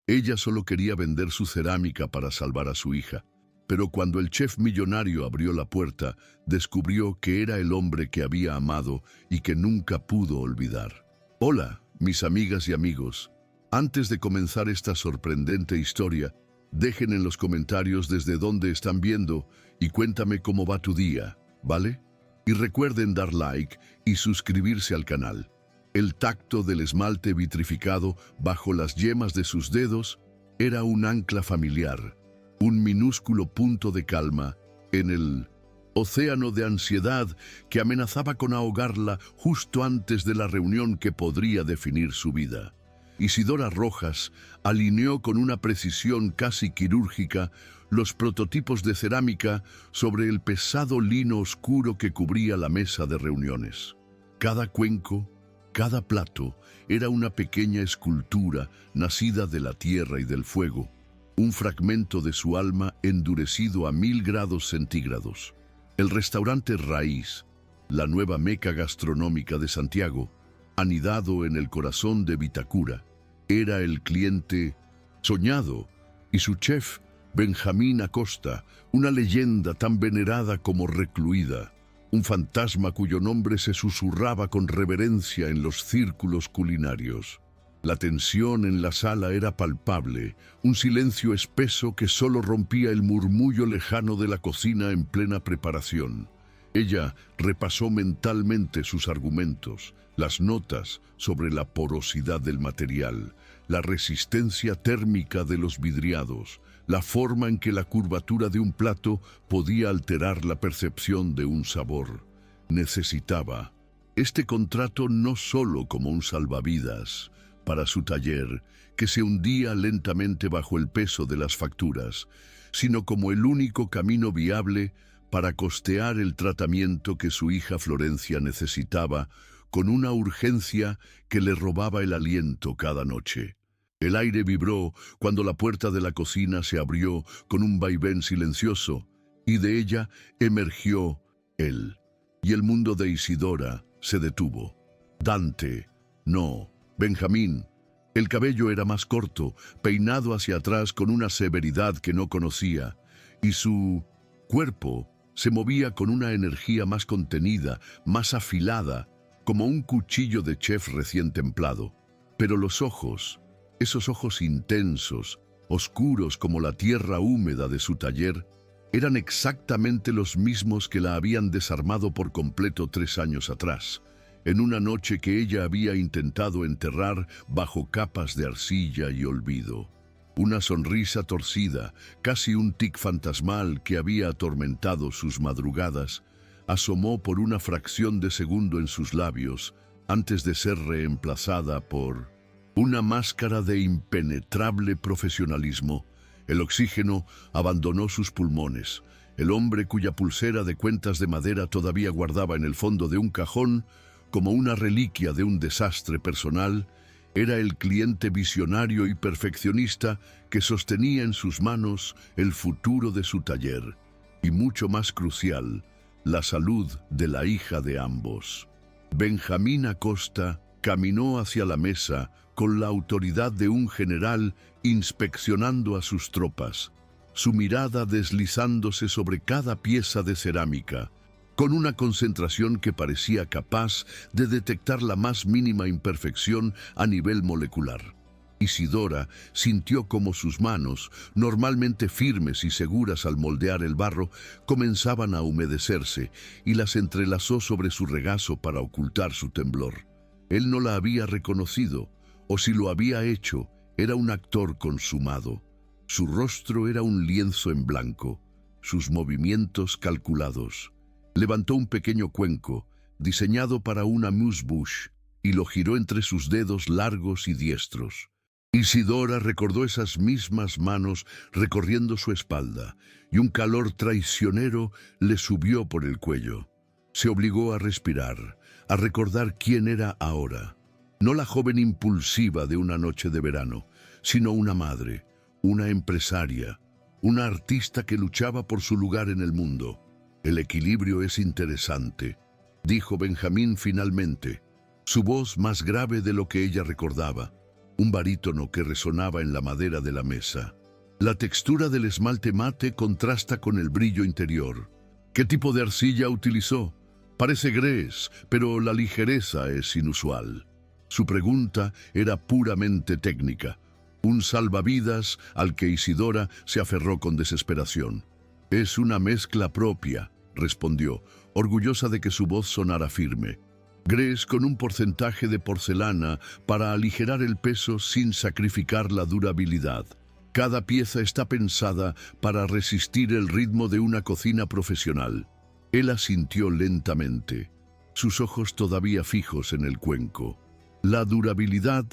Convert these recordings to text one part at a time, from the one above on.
Ella solo quería vender su cerámica para salvar a su hija. Pero cuando el chef millonario abrió la puerta, descubrió que era el hombre que había amado y que nunca pudo olvidar. Hola, mis amigas y amigos. Antes de comenzar esta sorprendente historia, dejen en los comentarios desde dónde están viendo y cuéntame cómo va tu día, ¿vale? Y recuerden dar like y suscribirse al canal. El tacto del esmalte vitrificado bajo las yemas de sus dedos era un ancla familiar, un minúsculo punto de calma en el océano de ansiedad que amenazaba con ahogarla justo antes de la reunión que podría definir su vida. Isidora Rojas alineó con una precisión casi quirúrgica los prototipos de cerámica sobre el pesado lino oscuro que cubría la mesa de reuniones. Cada cuenco, cada plato, era una pequeña escultura nacida de la tierra y del fuego, un fragmento de su alma endurecido a 1000 grados centígrados. El restaurante Raíz, la nueva meca gastronómica de Santiago, anidado en el corazón de Vitacura, era el cliente soñado, y su chef, Benjamín Acosta, una leyenda tan venerada como recluida, un fantasma cuyo nombre se susurraba con reverencia en los círculos culinarios. La tensión en la sala era palpable, un silencio espeso que solo rompía el murmullo lejano de la cocina en plena preparación. Ella repasó mentalmente sus argumentos, las notas sobre la porosidad del material, la resistencia térmica de los vidriados, la forma en que la curvatura de un plato podía alterar la percepción de un sabor. Necesitaba este contrato no solo como un salvavidas para su taller, que se hundía lentamente bajo el peso de las facturas, sino como el único camino viable para costear el tratamiento que su hija Florencia necesitaba con una urgencia que le robaba el aliento cada noche. El aire vibró cuando la puerta de la cocina se abrió con un vaivén silencioso, y de ella emergió él, y el mundo de Isidora se detuvo. Dante, no, Benjamín. El cabello era más corto, peinado hacia atrás con una severidad que no conocía, y su cuerpo se movía con una energía más contenida, más afilada, como un cuchillo de chef recién templado. Pero los ojos, esos ojos intensos, oscuros como la tierra húmeda de su taller, eran exactamente los mismos que la habían desarmado por completo 3 años atrás, en una noche que ella había intentado enterrar bajo capas de arcilla y olvido. Una sonrisa torcida, casi un tic fantasmal que había atormentado sus madrugadas, asomó por una fracción de segundo en sus labios antes de ser reemplazada por una máscara de impenetrable profesionalismo. El oxígeno abandonó sus pulmones. El hombre cuya pulsera de cuentas de madera todavía guardaba en el fondo de un cajón, como una reliquia de un desastre personal, era el cliente visionario y perfeccionista que sostenía en sus manos el futuro de su taller, y mucho más crucial, la salud de la hija de ambos. Benjamín Acosta caminó hacia la mesa con la autoridad de un general inspeccionando a sus tropas, su mirada deslizándose sobre cada pieza de cerámica, con una concentración que parecía capaz de detectar la más mínima imperfección a nivel molecular. Isidora sintió como sus manos, normalmente firmes y seguras al moldear el barro, comenzaban a humedecerse y las entrelazó sobre su regazo para ocultar su temblor. Él no la había reconocido, o si lo había hecho, era un actor consumado. Su rostro era un lienzo en blanco, sus movimientos calculados. Levantó un pequeño cuenco, diseñado para una amuse-bouche, y lo giró entre sus dedos largos y diestros. Isidora recordó esas mismas manos recorriendo su espalda, y un calor traicionero le subió por el cuello. Se obligó a respirar, a recordar quién era ahora. No la joven impulsiva de una noche de verano, sino una madre, una empresaria, una artista que luchaba por su lugar en el mundo. El equilibrio es interesante, dijo Benjamín finalmente, su voz más grave de lo que ella recordaba. un barítono que resonaba en la madera de la mesa. La textura del esmalte mate contrasta con el brillo interior. ¿Qué tipo de arcilla utilizó? Parece grés, pero la ligereza es inusual. Su pregunta era puramente técnica, un salvavidas al que Isidora se aferró con desesperación. «Es una mezcla propia», respondió, orgullosa de que su voz sonara firme. «Grés con un porcentaje de porcelana para aligerar el peso sin sacrificar la durabilidad. Cada pieza está pensada para resistir el ritmo de una cocina profesional». Él asintió lentamente, sus ojos todavía fijos en el cuenco. «La durabilidad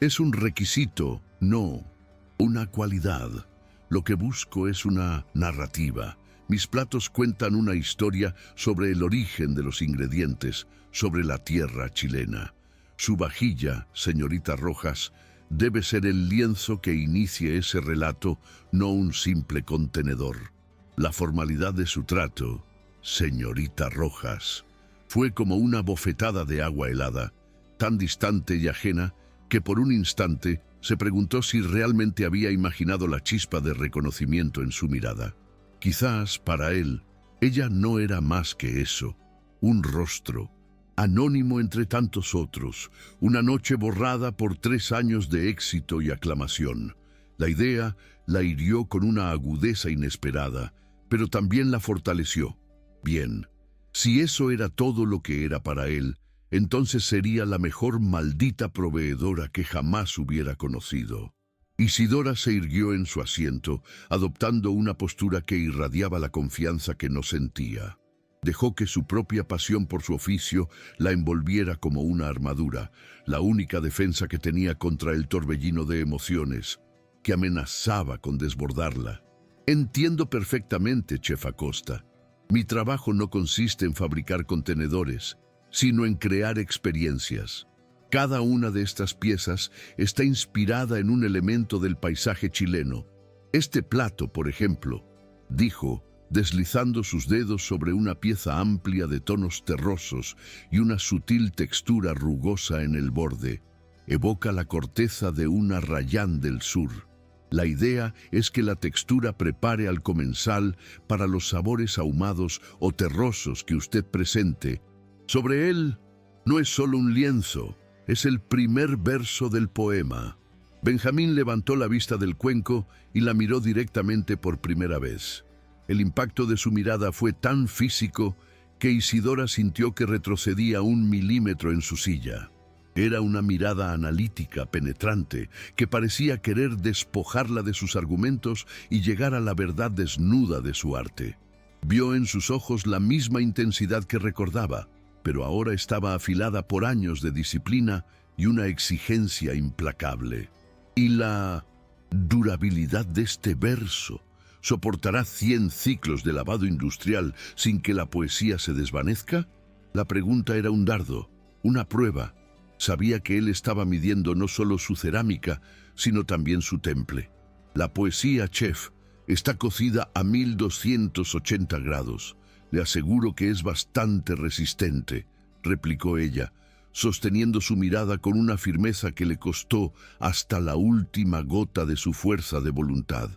es un requisito, no una cualidad. Lo que busco es una narrativa. Mis platos cuentan una historia sobre el origen de los ingredientes, sobre la tierra chilena. Su vajilla, señorita Rojas, debe ser el lienzo que inicie ese relato, no un simple contenedor. La formalidad de su trato, señorita Rojas, fue como una bofetada de agua helada, tan distante y ajena que por un instante se preguntó si realmente había imaginado la chispa de reconocimiento en su mirada. Quizás, para él, ella no era más que eso, un rostro, anónimo entre tantos otros, una noche borrada por 3 años de éxito y aclamación. La idea la hirió con una agudeza inesperada, pero también la fortaleció. Bien, si eso era todo lo que era para él, entonces sería la mejor maldita proveedora que jamás hubiera conocido. Isidora se irguió en su asiento, adoptando una postura que irradiaba la confianza que no sentía. Dejó que su propia pasión por su oficio la envolviera como una armadura, la única defensa que tenía contra el torbellino de emociones, que amenazaba con desbordarla. «Entiendo perfectamente, Chef Acosta. Mi trabajo no consiste en fabricar contenedores, sino en crear experiencias. Cada una de estas piezas está inspirada en un elemento del paisaje chileno. Este plato, por ejemplo», dijo, deslizando sus dedos sobre una pieza amplia de tonos terrosos y una sutil textura rugosa en el borde, evoca la corteza de un arrayán del sur. La idea es que la textura prepare al comensal para los sabores ahumados o terrosos que usted presente. Sobre él no es solo un lienzo, es el primer verso del poema. Benjamín levantó la vista del cuenco y la miró directamente por primera vez. El impacto de su mirada fue tan físico que Isidora sintió que retrocedía 1 milímetro en su silla. Era una mirada analítica, penetrante, que parecía querer despojarla de sus argumentos y llegar a la verdad desnuda de su arte. Vio en sus ojos la misma intensidad que recordaba, pero ahora estaba afilada por años de disciplina y una exigencia implacable. ¿Y la durabilidad de este verso? ¿Soportará 100 ciclos de lavado industrial sin que la poesía se desvanezca? La pregunta era un dardo, una prueba. Sabía que él estaba midiendo no solo su cerámica, sino también su temple. La poesía, chef, está cocida a 1280 grados. «Le aseguro que es bastante resistente», replicó ella, sosteniendo su mirada con una firmeza que le costó hasta la última gota de su fuerza de voluntad.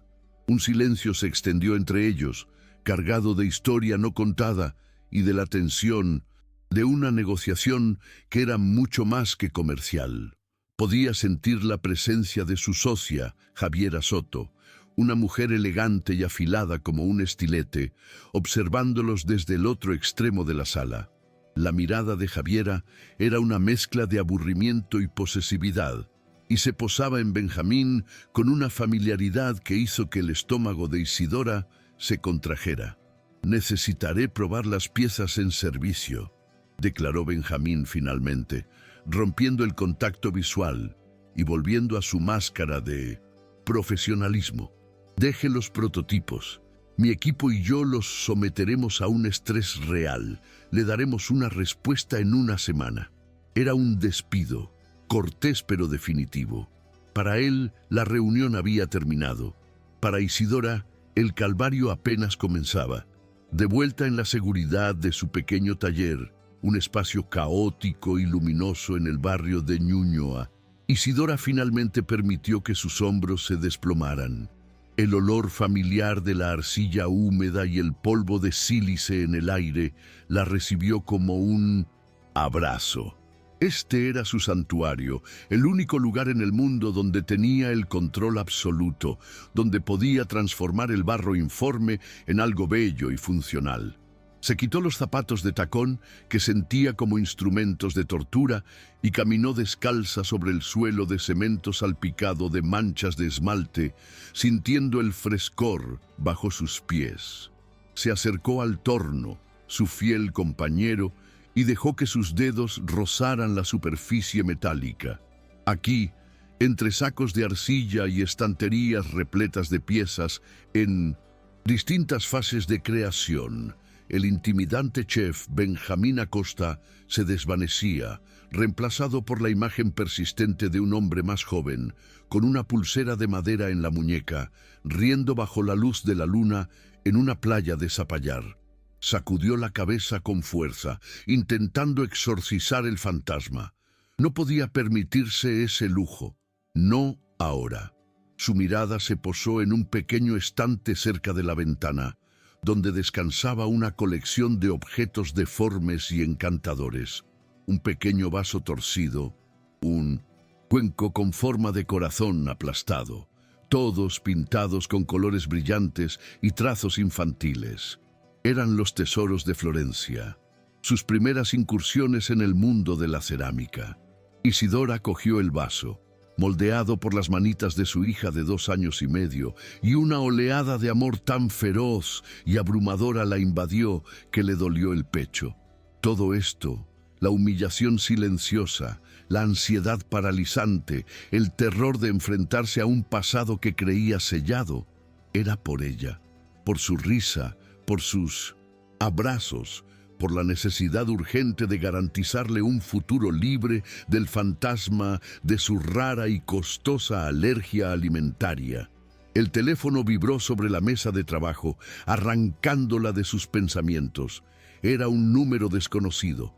Un silencio se extendió entre ellos, cargado de historia no contada y de la tensión de una negociación que era mucho más que comercial. Podía sentir la presencia de su socia, Javiera Soto, una mujer elegante y afilada como un estilete, observándolos desde el otro extremo de la sala. La mirada de Javiera era una mezcla de aburrimiento y posesividad, y se posaba en Benjamín con una familiaridad que hizo que el estómago de Isidora se contrajera. «Necesitaré probar las piezas en servicio», declaró Benjamín finalmente, rompiendo el contacto visual y volviendo a su máscara de profesionalismo. «Deje los prototipos. Mi equipo y yo los someteremos a un estrés real. Le daremos una respuesta en 1 semana». Era un despido, cortés pero definitivo. Para él, la reunión había terminado. Para Isidora, el calvario apenas comenzaba. De vuelta en la seguridad de su pequeño taller, un espacio caótico y luminoso en el barrio de Ñuñoa, Isidora finalmente permitió que sus hombros se desplomaran. El olor familiar de la arcilla húmeda y el polvo de sílice en el aire la recibió como un abrazo. Este era su santuario, el único lugar en el mundo donde tenía el control absoluto, donde podía transformar el barro informe en algo bello y funcional. Se quitó los zapatos de tacón que sentía como instrumentos de tortura y caminó descalza sobre el suelo de cemento salpicado de manchas de esmalte, sintiendo el frescor bajo sus pies. Se acercó al torno, su fiel compañero, y dejó que sus dedos rozaran la superficie metálica. Aquí, entre sacos de arcilla y estanterías repletas de piezas, en distintas fases de creación, el intimidante chef Benjamín Acosta se desvanecía, reemplazado por la imagen persistente de un hombre más joven, con una pulsera de madera en la muñeca, riendo bajo la luz de la luna en una playa de Zapallar. Sacudió la cabeza con fuerza, intentando exorcizar el fantasma. No podía permitirse ese lujo. No ahora. Su mirada se posó en un pequeño estante cerca de la ventana, donde descansaba una colección de objetos deformes y encantadores. Un pequeño vaso torcido, un cuenco con forma de corazón aplastado, todos pintados con colores brillantes y trazos infantiles. Eran los tesoros de Florencia, sus primeras incursiones en el mundo de la cerámica. Isidora cogió el vaso, moldeado por las manitas de su hija de 2 años y medio, y una oleada de amor tan feroz y abrumadora la invadió que le dolió el pecho. Todo esto, la humillación silenciosa, la ansiedad paralizante, el terror de enfrentarse a un pasado que creía sellado, era por ella, por su risa, por sus abrazos, por la necesidad urgente de garantizarle un futuro libre del fantasma de su rara y costosa alergia alimentaria. El teléfono vibró sobre la mesa de trabajo, arrancándola de sus pensamientos. Era un número desconocido.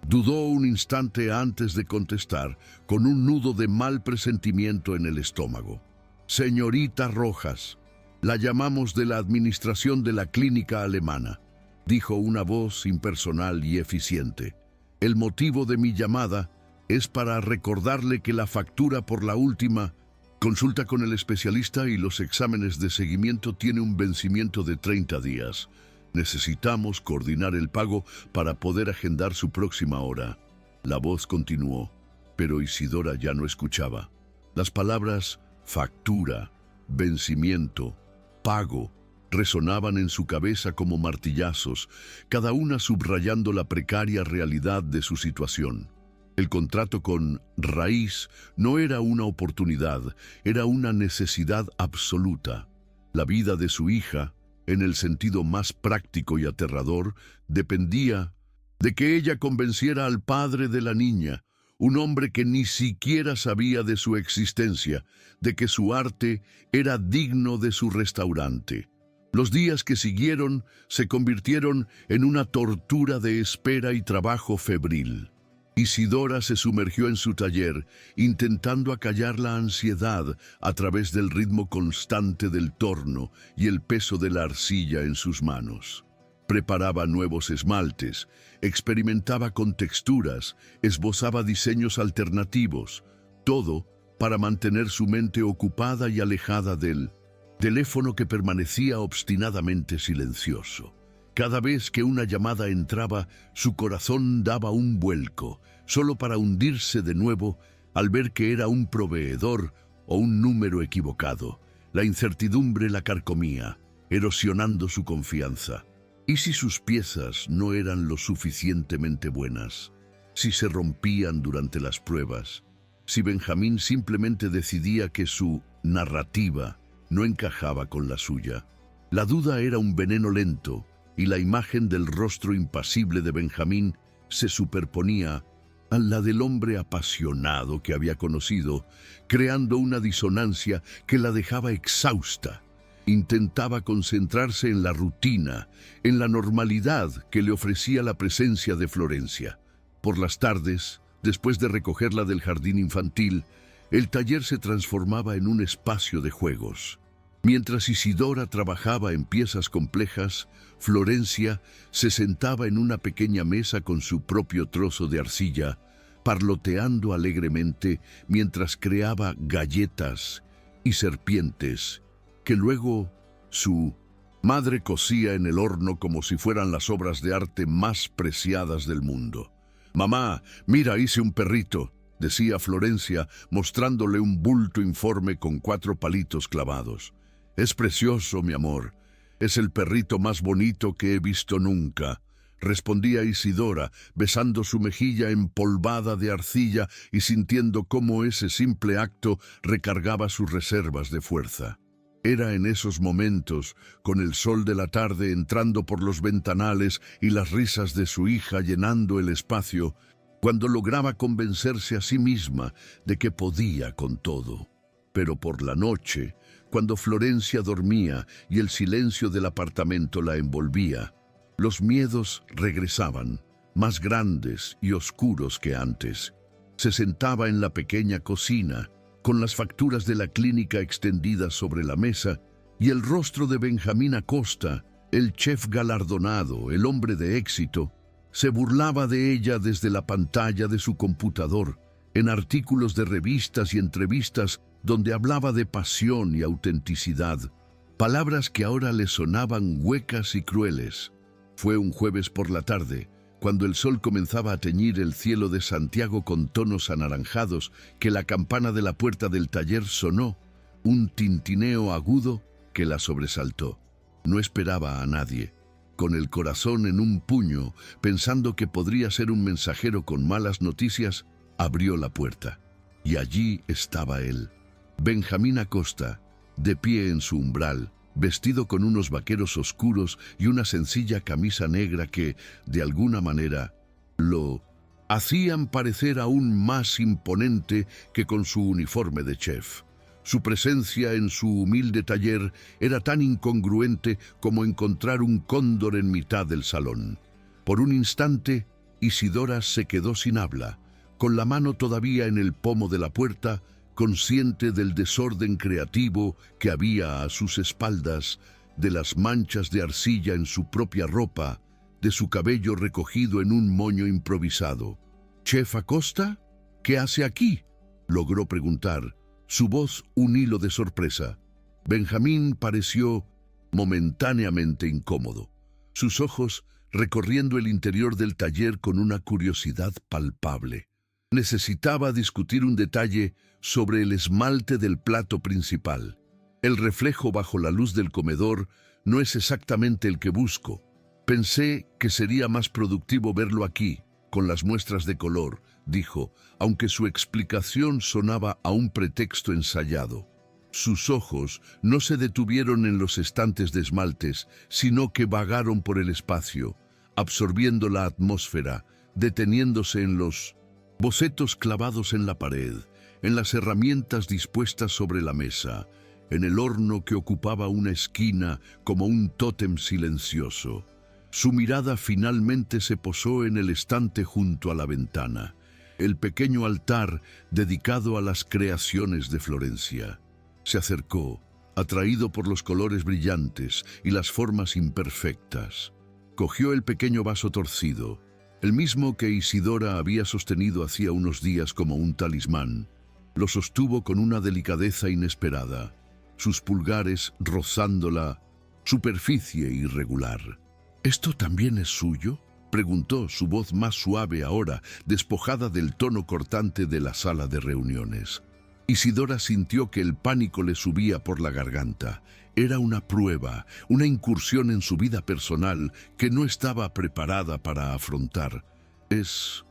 Dudó un instante antes de contestar, con un nudo de mal presentimiento en el estómago. «Señorita Rojas, la llamamos de la administración de la clínica alemana», dijo una voz impersonal y eficiente. «El motivo de mi llamada es para recordarle que la factura por la última consulta con el especialista y los exámenes de seguimiento tiene un vencimiento de 30 días. Necesitamos coordinar el pago para poder agendar su próxima hora». La voz continuó, pero Isidora ya no escuchaba. Las palabras factura, vencimiento, pago resonaban en su cabeza como martillazos, cada una subrayando la precaria realidad de su situación. El contrato con Raíz no era una oportunidad, era una necesidad absoluta. La vida de su hija, en el sentido más práctico y aterrador, dependía de que ella convenciera al padre de la niña, un hombre que ni siquiera sabía de su existencia, de que su arte era digno de su restaurante. Los días que siguieron se convirtieron en una tortura de espera y trabajo febril. Isidora se sumergió en su taller, intentando acallar la ansiedad a través del ritmo constante del torno y el peso de la arcilla en sus manos. Preparaba nuevos esmaltes, experimentaba con texturas, esbozaba diseños alternativos, todo para mantener su mente ocupada y alejada del teléfono que permanecía obstinadamente silencioso. Cada vez que una llamada entraba, su corazón daba un vuelco, solo para hundirse de nuevo al ver que era un proveedor o un número equivocado. La incertidumbre la carcomía, erosionando su confianza. ¿Y si sus piezas no eran lo suficientemente buenas? ¿Si se rompían durante las pruebas? ¿Si Benjamín simplemente decidía que su narrativa no encajaba con la suya? La duda era un veneno lento, y la imagen del rostro impasible de Benjamín se superponía a la del hombre apasionado que había conocido, creando una disonancia que la dejaba exhausta. Intentaba concentrarse en la rutina, en la normalidad que le ofrecía la presencia de Florencia. Por las tardes, después de recogerla del jardín infantil, El taller se transformaba en un espacio de juegos. Mientras Isidora trabajaba en piezas complejas, Florencia se sentaba en una pequeña mesa con su propio trozo de arcilla, parloteando alegremente mientras creaba galletas y serpientes, que luego su madre cocía en el horno como si fueran las obras de arte más preciadas del mundo. «Mamá, mira, hice un perrito», decía Florencia, mostrándole un bulto informe con 4 palitos clavados. «Es precioso, mi amor. Es el perrito más bonito que he visto nunca», respondía Isidora, besando su mejilla empolvada de arcilla y sintiendo cómo ese simple acto recargaba sus reservas de fuerza. Era en esos momentos, con el sol de la tarde entrando por los ventanales y las risas de su hija llenando el espacio, cuando lograba convencerse a sí misma de que podía con todo. Pero por la noche, cuando Florencia dormía y el silencio del apartamento la envolvía, los miedos regresaban, más grandes y oscuros que antes. Se sentaba en la pequeña cocina, con las facturas de la clínica extendidas sobre la mesa, y el rostro de Benjamín Acosta, el chef galardonado, el hombre de éxito, se burlaba de ella desde la pantalla de su computador, en artículos de revistas y entrevistas donde hablaba de pasión y autenticidad, palabras que ahora le sonaban huecas y crueles. Fue un jueves por la tarde, cuando el sol comenzaba a teñir el cielo de Santiago con tonos anaranjados, que la campana de la puerta del taller sonó, un tintineo agudo que la sobresaltó. No esperaba a nadie. Con el corazón en un puño, pensando que podría ser un mensajero con malas noticias, abrió la puerta. Y allí estaba él, Benjamín Acosta, de pie en su umbral, vestido con unos vaqueros oscuros y una sencilla camisa negra que, de alguna manera, lo hacían parecer aún más imponente que con su uniforme de chef. Su presencia en su humilde taller era tan incongruente como encontrar un cóndor en mitad del salón. Por un instante, Isidora se quedó sin habla, con la mano todavía en el pomo de la puerta, consciente del desorden creativo que había a sus espaldas, de las manchas de arcilla en su propia ropa, de su cabello recogido en un moño improvisado. «¿Chef Acosta? ¿Qué hace aquí?», logró preguntar, su voz un hilo de sorpresa. Benjamín pareció momentáneamente incómodo, sus ojos recorriendo el interior del taller con una curiosidad palpable. Necesitaba discutir un detalle sobre el esmalte del plato principal. «El reflejo bajo la luz del comedor no es exactamente el que busco. Pensé que sería más productivo verlo aquí, con las muestras de color», dijo, aunque su explicación sonaba a un pretexto ensayado. Sus ojos no se detuvieron en los estantes de esmaltes, sino que vagaron por el espacio, absorbiendo la atmósfera, deteniéndose en los bocetos clavados en la pared, en las herramientas dispuestas sobre la mesa, en el horno que ocupaba una esquina como un tótem silencioso. Su mirada finalmente se posó en el estante junto a la ventana, el pequeño altar dedicado a las creaciones de Florencia. Se acercó, atraído por los colores brillantes y las formas imperfectas. Cogió el pequeño vaso torcido, el mismo que Isidora había sostenido hacía unos días como un talismán. Lo sostuvo con una delicadeza inesperada, sus pulgares rozando la superficie irregular. «¿Esto también es suyo?», preguntó, su voz más suave ahora, despojada del tono cortante de la sala de reuniones. Isidora sintió que el pánico le subía por la garganta. Era una prueba, una incursión en su vida personal que no estaba preparada para afrontar. Es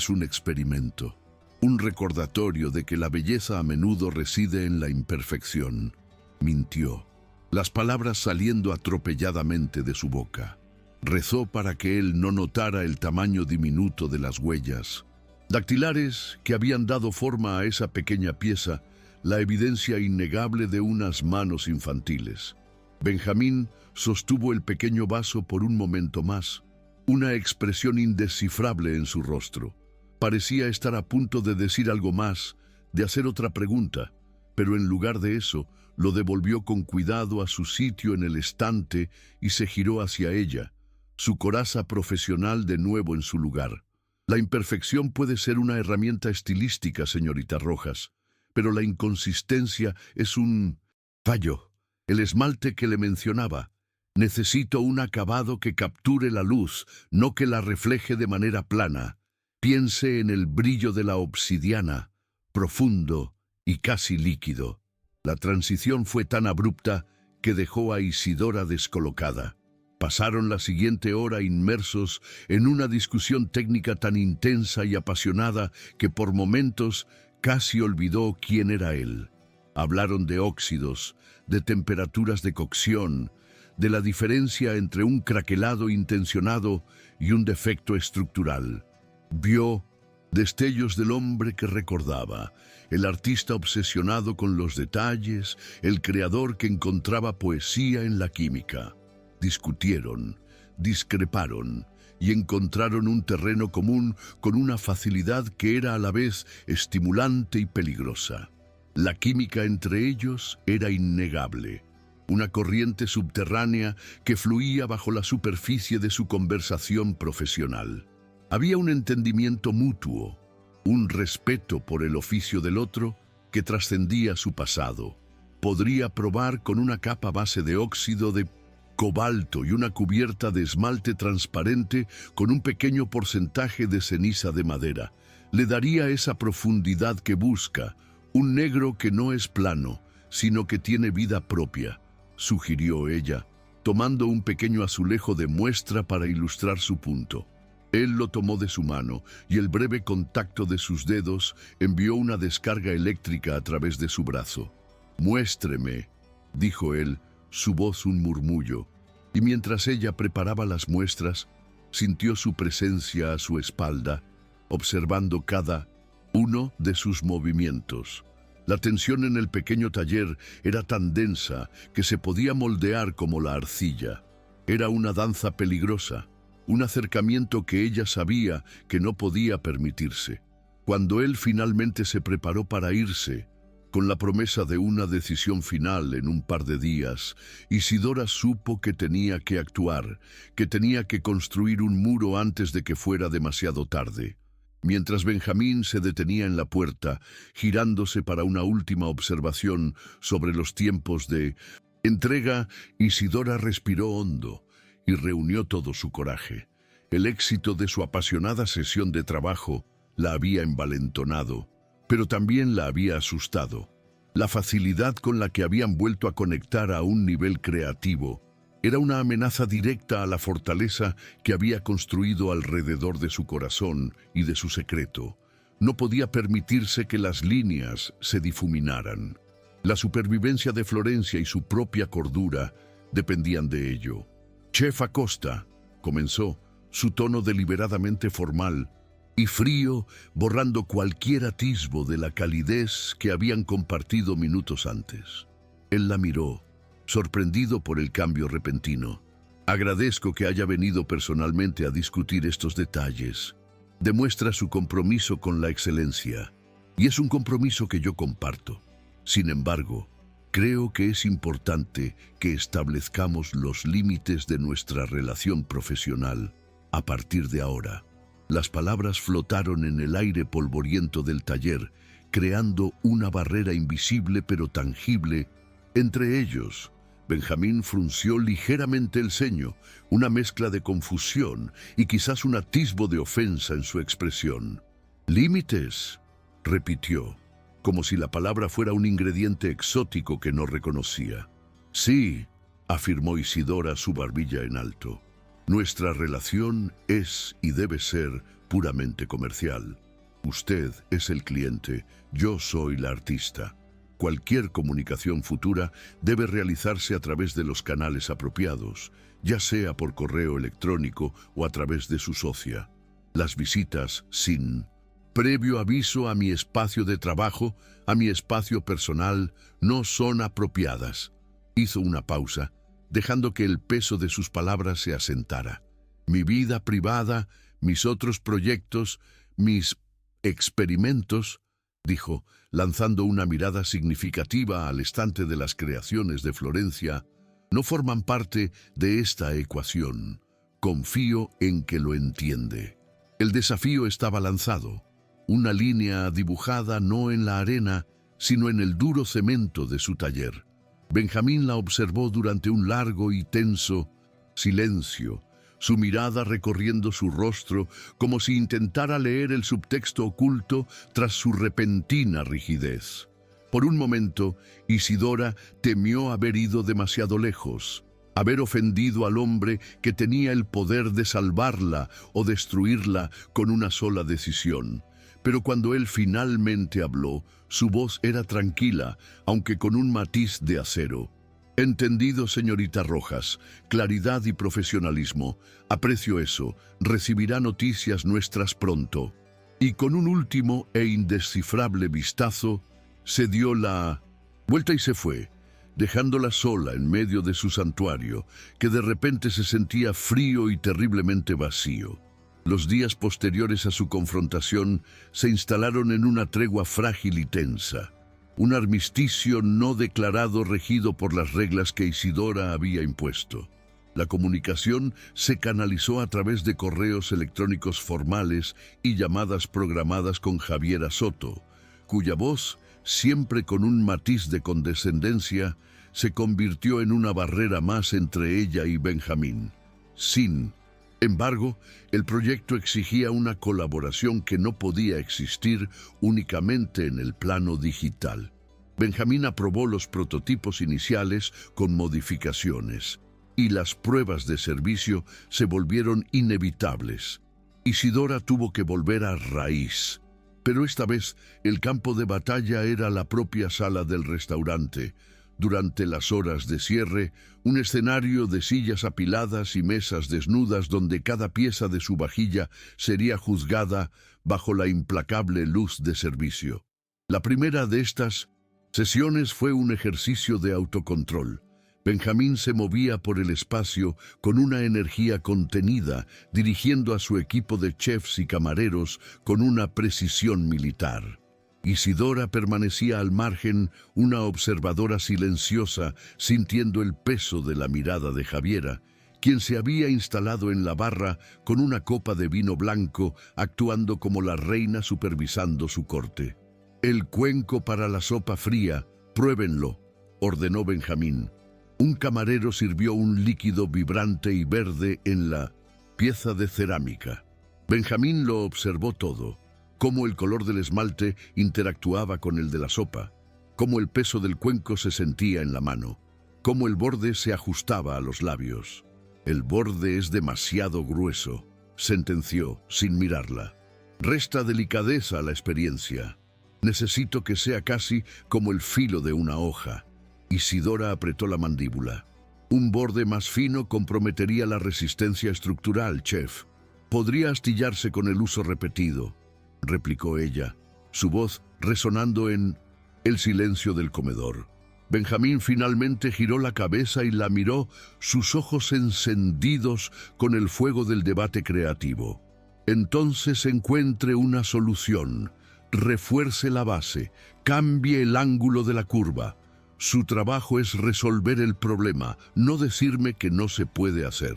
un experimento, un recordatorio de que la belleza a menudo reside en la imperfección. Mintió, las palabras saliendo atropelladamente de su boca. Rezó para que él no notara el tamaño diminuto de las huellas dactilares que habían dado forma a esa pequeña pieza, la evidencia innegable de unas manos infantiles. Benjamín sostuvo el pequeño vaso por un momento más, una expresión indescifrable en su rostro. Parecía estar a punto de decir algo más, de hacer otra pregunta, pero en lugar de eso, lo devolvió con cuidado a su sitio en el estante y se giró hacia ella, su coraza profesional de nuevo en su lugar. La imperfección puede ser una herramienta estilística, señorita Rojas, pero la inconsistencia es un fallo. El esmalte que le mencionaba. Necesito un acabado que capture la luz, no que la refleje de manera plana. Piense en el brillo de la obsidiana, profundo y casi líquido. La transición fue tan abrupta que dejó a Isidora descolocada. Pasaron la siguiente hora inmersos en una discusión técnica tan intensa y apasionada que por momentos casi olvidó quién era él. Hablaron de óxidos, de temperaturas de cocción, de la diferencia entre un craquelado intencionado y un defecto estructural. Vio destellos del hombre que recordaba, el artista obsesionado con los detalles, el creador que encontraba poesía en la química. Discutieron, discreparon y encontraron un terreno común con una facilidad que era a la vez estimulante y peligrosa. La química entre ellos era innegable, una corriente subterránea que fluía bajo la superficie de su conversación profesional. Había un entendimiento mutuo, un respeto por el oficio del otro que trascendía su pasado. Podría probar con una capa base de óxido de cobalto y una cubierta de esmalte transparente con un pequeño porcentaje de ceniza de madera. Le daría esa profundidad que busca, un negro que no es plano, sino que tiene vida propia, sugirió ella, tomando un pequeño azulejo de muestra para ilustrar su punto. Él lo tomó de su mano y el breve contacto de sus dedos envió una descarga eléctrica a través de su brazo. «Muéstreme», dijo él, su voz un murmullo, y mientras ella preparaba las muestras, sintió su presencia a su espalda, observando cada uno de sus movimientos. La tensión en el pequeño taller era tan densa que se podía moldear como la arcilla. Era una danza peligrosa, un acercamiento que ella sabía que no podía permitirse. Cuando él finalmente se preparó para irse, con la promesa de una decisión final en un par de días, Isidora supo que tenía que actuar, que tenía que construir un muro antes de que fuera demasiado tarde. Mientras Benjamín se detenía en la puerta, girándose para una última observación sobre los tiempos de entrega, Isidora respiró hondo y reunió todo su coraje. El éxito de su apasionada sesión de trabajo la había envalentonado, pero también la había asustado. La facilidad con la que habían vuelto a conectar a un nivel creativo era una amenaza directa a la fortaleza que había construido alrededor de su corazón y de su secreto. No podía permitirse que las líneas se difuminaran. La supervivencia de Florencia y su propia cordura dependían de ello. «Chef Acosta», comenzó, su tono deliberadamente formal y frío, borrando cualquier atisbo de la calidez que habían compartido minutos antes. Él la miró, sorprendido por el cambio repentino. «Agradezco que haya venido personalmente a discutir estos detalles. Demuestra su compromiso con la excelencia, y es un compromiso que yo comparto. Sin embargo, creo que es importante que establezcamos los límites de nuestra relación profesional a partir de ahora». Las palabras flotaron en el aire polvoriento del taller, creando una barrera invisible pero tangible entre ellos. Benjamín frunció ligeramente el ceño, una mezcla de confusión y quizás un atisbo de ofensa en su expresión. «¿Límites?», repitió, como si la palabra fuera un ingrediente exótico que no reconocía. «Sí», afirmó Isidora, su barbilla en alto. «Nuestra relación es y debe ser puramente comercial. Usted es el cliente, yo soy la artista. Cualquier comunicación futura debe realizarse a través de los canales apropiados, ya sea por correo electrónico o a través de su socia. Las visitas sin previo aviso a mi espacio de trabajo, a mi espacio personal, no son apropiadas». Hizo una pausa, dejando que el peso de sus palabras se asentara. «Mi vida privada, mis otros proyectos, mis experimentos, dijo, lanzando una mirada significativa al estante de las creaciones de Florencia, no forman parte de esta ecuación. Confío en que lo entiende. El desafío estaba lanzado. Una línea dibujada no en la arena, sino en el duro cemento de su taller. Benjamín la observó durante un largo y tenso silencio, su mirada recorriendo su rostro como si intentara leer el subtexto oculto tras su repentina rigidez. Por un momento, Isidora temió haber ido demasiado lejos, haber ofendido al hombre que tenía el poder de salvarla o destruirla con una sola decisión. Pero cuando él finalmente habló, su voz era tranquila, aunque con un matiz de acero. Entendido, señorita Rojas, claridad y profesionalismo. Aprecio eso. Recibirá noticias nuestras pronto. Y con un último e indescifrable vistazo, se dio la vuelta y se fue, dejándola sola en medio de su santuario, que de repente se sentía frío y terriblemente vacío. Los días posteriores a su confrontación se instalaron en una tregua frágil y tensa. Un armisticio no declarado regido por las reglas que Isidora había impuesto. La comunicación se canalizó a través de correos electrónicos formales y llamadas programadas con Javiera Soto, cuya voz, siempre con un matiz de condescendencia, se convirtió en una barrera más entre ella y Benjamín. Sin embargo, el proyecto exigía una colaboración que no podía existir únicamente en el plano digital. Benjamín aprobó los prototipos iniciales con modificaciones, y las pruebas de servicio se volvieron inevitables. Isidora tuvo que volver a raíz, pero esta vez el campo de batalla era la propia sala del restaurante. Durante las horas de cierre, un escenario de sillas apiladas y mesas desnudas donde cada pieza de su vajilla sería juzgada bajo la implacable luz de servicio. La primera de estas sesiones fue un ejercicio de autocontrol. Benjamín se movía por el espacio con una energía contenida, dirigiendo a su equipo de chefs y camareros con una precisión militar. Isidora permanecía al margen, una observadora silenciosa, sintiendo el peso de la mirada de Javiera, quien se había instalado en la barra con una copa de vino blanco, actuando como la reina supervisando su corte. «El cuenco para la sopa fría, pruébenlo», ordenó Benjamín. Un camarero sirvió un líquido vibrante y verde en la pieza de cerámica. Benjamín lo observó todo. Cómo el color del esmalte interactuaba con el de la sopa, cómo el peso del cuenco se sentía en la mano, cómo el borde se ajustaba a los labios. «El borde es demasiado grueso», sentenció sin mirarla. «Resta delicadeza a la experiencia. Necesito que sea casi como el filo de una hoja». Isidora apretó la mandíbula. «Un borde más fino comprometería la resistencia estructural, chef. Podría astillarse con el uso repetido», replicó ella, su voz resonando en el silencio del comedor. Benjamín finalmente giró la cabeza y la miró, sus ojos encendidos con el fuego del debate creativo. «Entonces encuentre una solución, refuerce la base, cambie el ángulo de la curva. Su trabajo es resolver el problema, no decirme que no se puede hacer».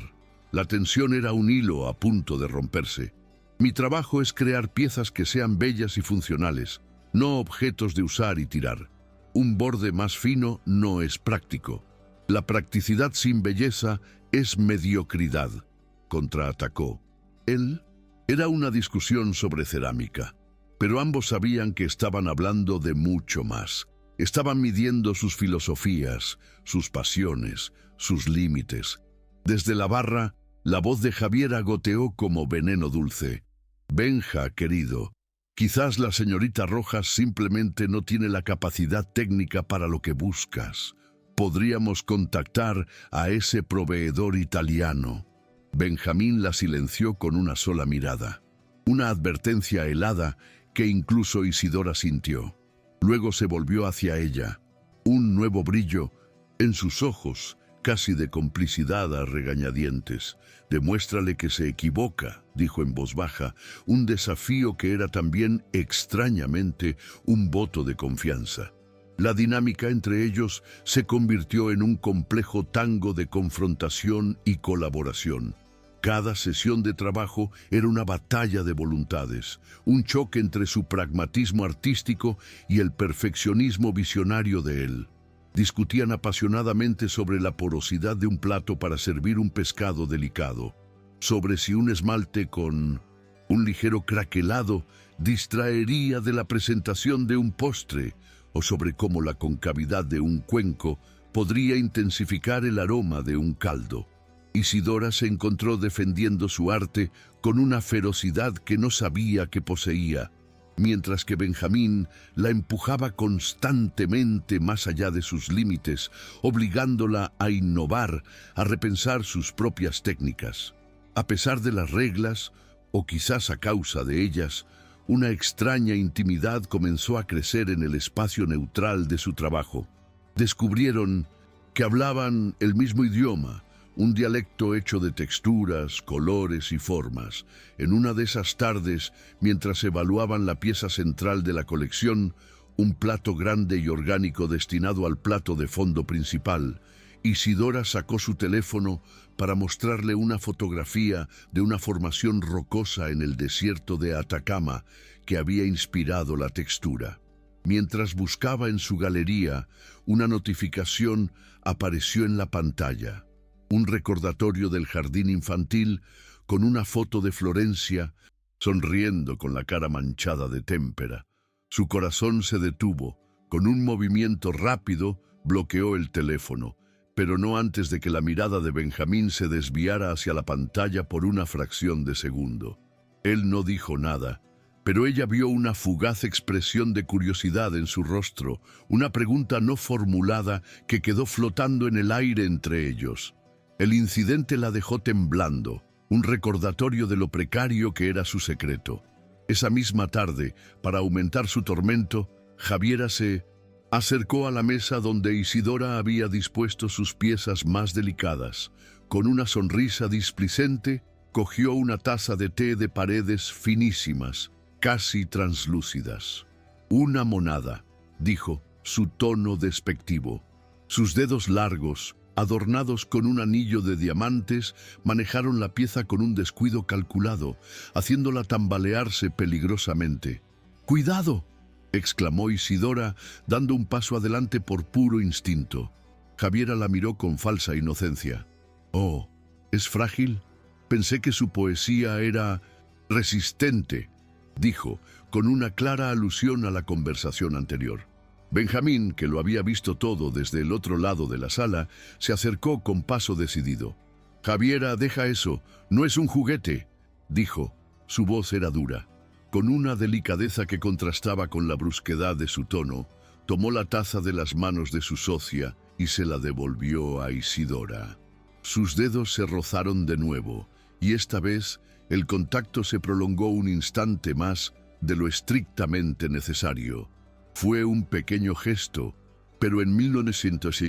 La tensión era un hilo a punto de romperse. «Mi trabajo es crear piezas que sean bellas y funcionales, no objetos de usar y tirar. Un borde más fino no es práctico. La practicidad sin belleza es mediocridad», contraatacó. Él era una discusión sobre cerámica, pero ambos sabían que estaban hablando de mucho más. Estaban midiendo sus filosofías, sus pasiones, sus límites. Desde la barra, la voz de Javiera goteó como veneno dulce. «Benja, querido, quizás la señorita Rojas simplemente no tiene la capacidad técnica para lo que buscas. Podríamos contactar a ese proveedor italiano». Benjamín la silenció con una sola mirada. Una advertencia helada que incluso Isidora sintió. Luego se volvió hacia ella. Un nuevo brillo en sus ojos casi de complicidad a regañadientes. «Demuéstrale que se equivoca», dijo en voz baja, un desafío que era también, extrañamente, un voto de confianza. La dinámica entre ellos se convirtió en un complejo tango de confrontación y colaboración. Cada sesión de trabajo era una batalla de voluntades, un choque entre su pragmatismo artístico y el perfeccionismo visionario de él. Discutían apasionadamente sobre la porosidad de un plato para servir un pescado delicado, sobre si un esmalte con un ligero craquelado distraería de la presentación de un postre, o sobre cómo la concavidad de un cuenco podría intensificar el aroma de un caldo. Isidora se encontró defendiendo su arte con una ferocidad que no sabía que poseía, mientras que Benjamín la empujaba constantemente más allá de sus límites, obligándola a innovar, a repensar sus propias técnicas. A pesar de las reglas, o quizás a causa de ellas, una extraña intimidad comenzó a crecer en el espacio neutral de su trabajo. Descubrieron que hablaban el mismo idioma, un dialecto hecho de texturas, colores y formas. En una de esas tardes, mientras evaluaban la pieza central de la colección, un plato grande y orgánico destinado al plato de fondo principal, Isidora sacó su teléfono para mostrarle una fotografía de una formación rocosa en el desierto de Atacama que había inspirado la textura. Mientras buscaba en su galería, una notificación apareció en la pantalla. Un recordatorio del jardín infantil con una foto de Florencia sonriendo con la cara manchada de témpera. Su corazón se detuvo. Con un movimiento rápido bloqueó el teléfono, pero no antes de que la mirada de Benjamín se desviara hacia la pantalla por una fracción de segundo. Él no dijo nada, pero ella vio una fugaz expresión de curiosidad en su rostro, una pregunta no formulada que quedó flotando en el aire entre ellos. El incidente la dejó temblando, un recordatorio de lo precario que era su secreto. Esa misma tarde, para aumentar su tormento, Javiera se acercó a la mesa donde Isidora había dispuesto sus piezas más delicadas. Con una sonrisa displicente, cogió una taza de té de paredes finísimas, casi translúcidas. «Una monada», dijo, su tono despectivo. Sus dedos largos, adornados con un anillo de diamantes, manejaron la pieza con un descuido calculado, haciéndola tambalearse peligrosamente. «¡Cuidado!», exclamó Isidora, dando un paso adelante por puro instinto. Javiera la miró con falsa inocencia. «Oh, ¿es frágil? Pensé que su poesía era resistente», dijo, con una clara alusión a la conversación anterior. Benjamín, que lo había visto todo desde el otro lado de la sala, se acercó con paso decidido. «Javiera, deja eso, no es un juguete», dijo. Su voz era dura. Con una delicadeza que contrastaba con la brusquedad de su tono, tomó la taza de las manos de su socia y se la devolvió a Isidora. Sus dedos se rozaron de nuevo, y esta vez el contacto se prolongó un instante más de lo estrictamente necesario. Fue un pequeño gesto, pero en 1900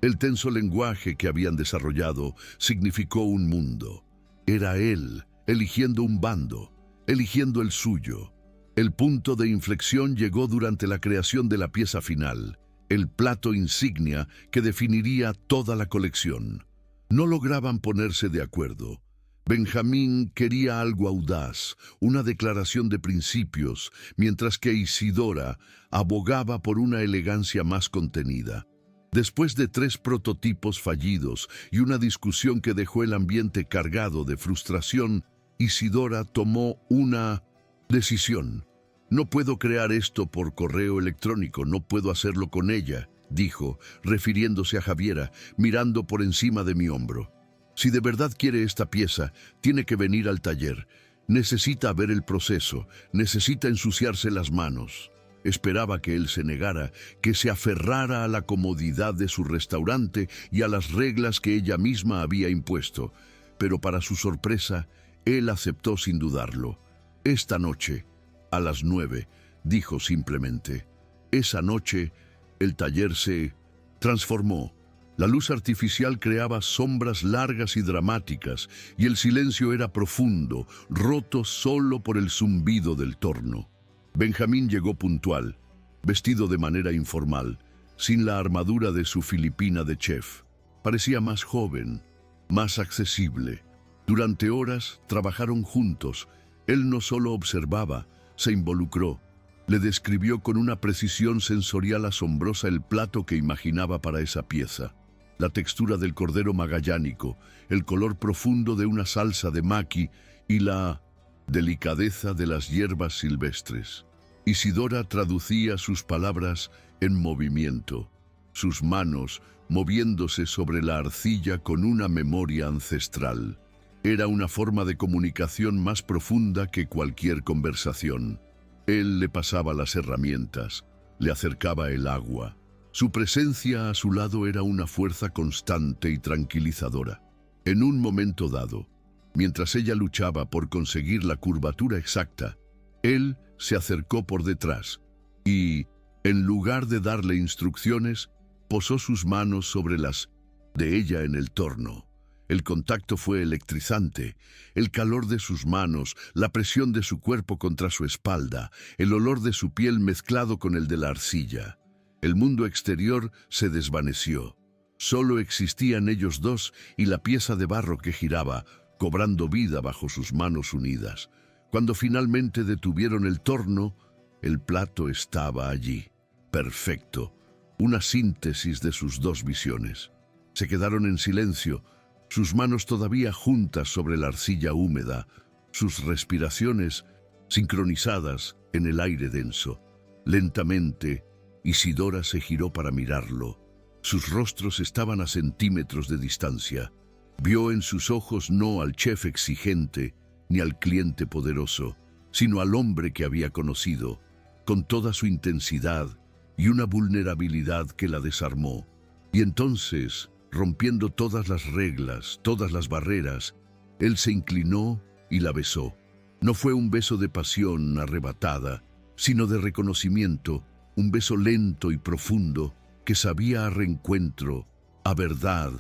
el tenso lenguaje que habían desarrollado significó un mundo. Era él, eligiendo un bando, eligiendo el suyo. El punto de inflexión llegó durante la creación de la pieza final, el plato insignia que definiría toda la colección. No lograban ponerse de acuerdo. Benjamín quería algo audaz, una declaración de principios, mientras que Isidora abogaba por una elegancia más contenida. Después de 3 prototipos fallidos y una discusión que dejó el ambiente cargado de frustración, Isidora tomó una decisión. «No puedo crear esto por correo electrónico, no puedo hacerlo con ella», dijo, refiriéndose a Javiera, mirando por encima de mi hombro. «Si de verdad quiere esta pieza, tiene que venir al taller. Necesita ver el proceso, necesita ensuciarse las manos». Esperaba que él se negara, que se aferrara a la comodidad de su restaurante y a las reglas que ella misma había impuesto. Pero para su sorpresa, él aceptó sin dudarlo. «Esta noche, a las 9», dijo simplemente. Esa noche, el taller se transformó. La luz artificial creaba sombras largas y dramáticas, y el silencio era profundo, roto solo por el zumbido del torno. Benjamín llegó puntual, vestido de manera informal, sin la armadura de su filipina de chef. Parecía más joven, más accesible. Durante horas trabajaron juntos. Él no solo observaba, se involucró. Le describió con una precisión sensorial asombrosa el plato que imaginaba para esa pieza. La textura del cordero magallánico, el color profundo de una salsa de maqui y la delicadeza de las hierbas silvestres. Isidora traducía sus palabras en movimiento, sus manos moviéndose sobre la arcilla con una memoria ancestral. Era una forma de comunicación más profunda que cualquier conversación. Él le pasaba las herramientas, le acercaba el agua. Su presencia a su lado era una fuerza constante y tranquilizadora. En un momento dado, mientras ella luchaba por conseguir la curvatura exacta, él se acercó por detrás y, en lugar de darle instrucciones, posó sus manos sobre las de ella en el torno. El contacto fue electrizante. El calor de sus manos, la presión de su cuerpo contra su espalda, el olor de su piel mezclado con el de la arcilla. El mundo exterior se desvaneció. Solo existían ellos dos y la pieza de barro que giraba, cobrando vida bajo sus manos unidas. Cuando finalmente detuvieron el torno, el plato estaba allí, perfecto, una síntesis de sus dos visiones. Se quedaron en silencio, sus manos todavía juntas sobre la arcilla húmeda, sus respiraciones sincronizadas en el aire denso. Lentamente, Isidora se giró para mirarlo. Sus rostros estaban a centímetros de distancia. Vio en sus ojos no al chef exigente, ni al cliente poderoso, sino al hombre que había conocido, con toda su intensidad y una vulnerabilidad que la desarmó. Y entonces, rompiendo todas las reglas, todas las barreras, él se inclinó y la besó. No fue un beso de pasión arrebatada, sino de reconocimiento, un beso lento y profundo que sabía a reencuentro, a verdad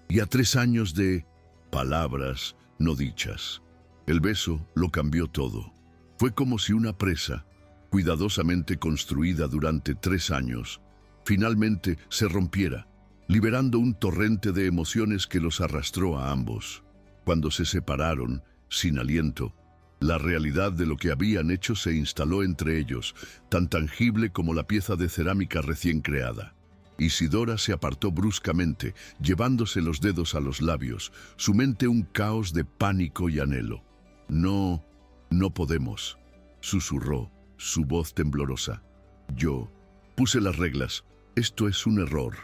y a 3 años de palabras no dichas. El beso lo cambió todo. Fue como si una presa, cuidadosamente construida durante 3 años, finalmente se rompiera, liberando un torrente de emociones que los arrastró a ambos. Cuando se separaron, sin aliento, la realidad de lo que habían hecho se instaló entre ellos, tan tangible como la pieza de cerámica recién creada. Isidora se apartó bruscamente, llevándose los dedos a los labios, su mente un caos de pánico y anhelo. No podemos, susurró, su voz temblorosa. Yo puse las reglas. Esto es un error.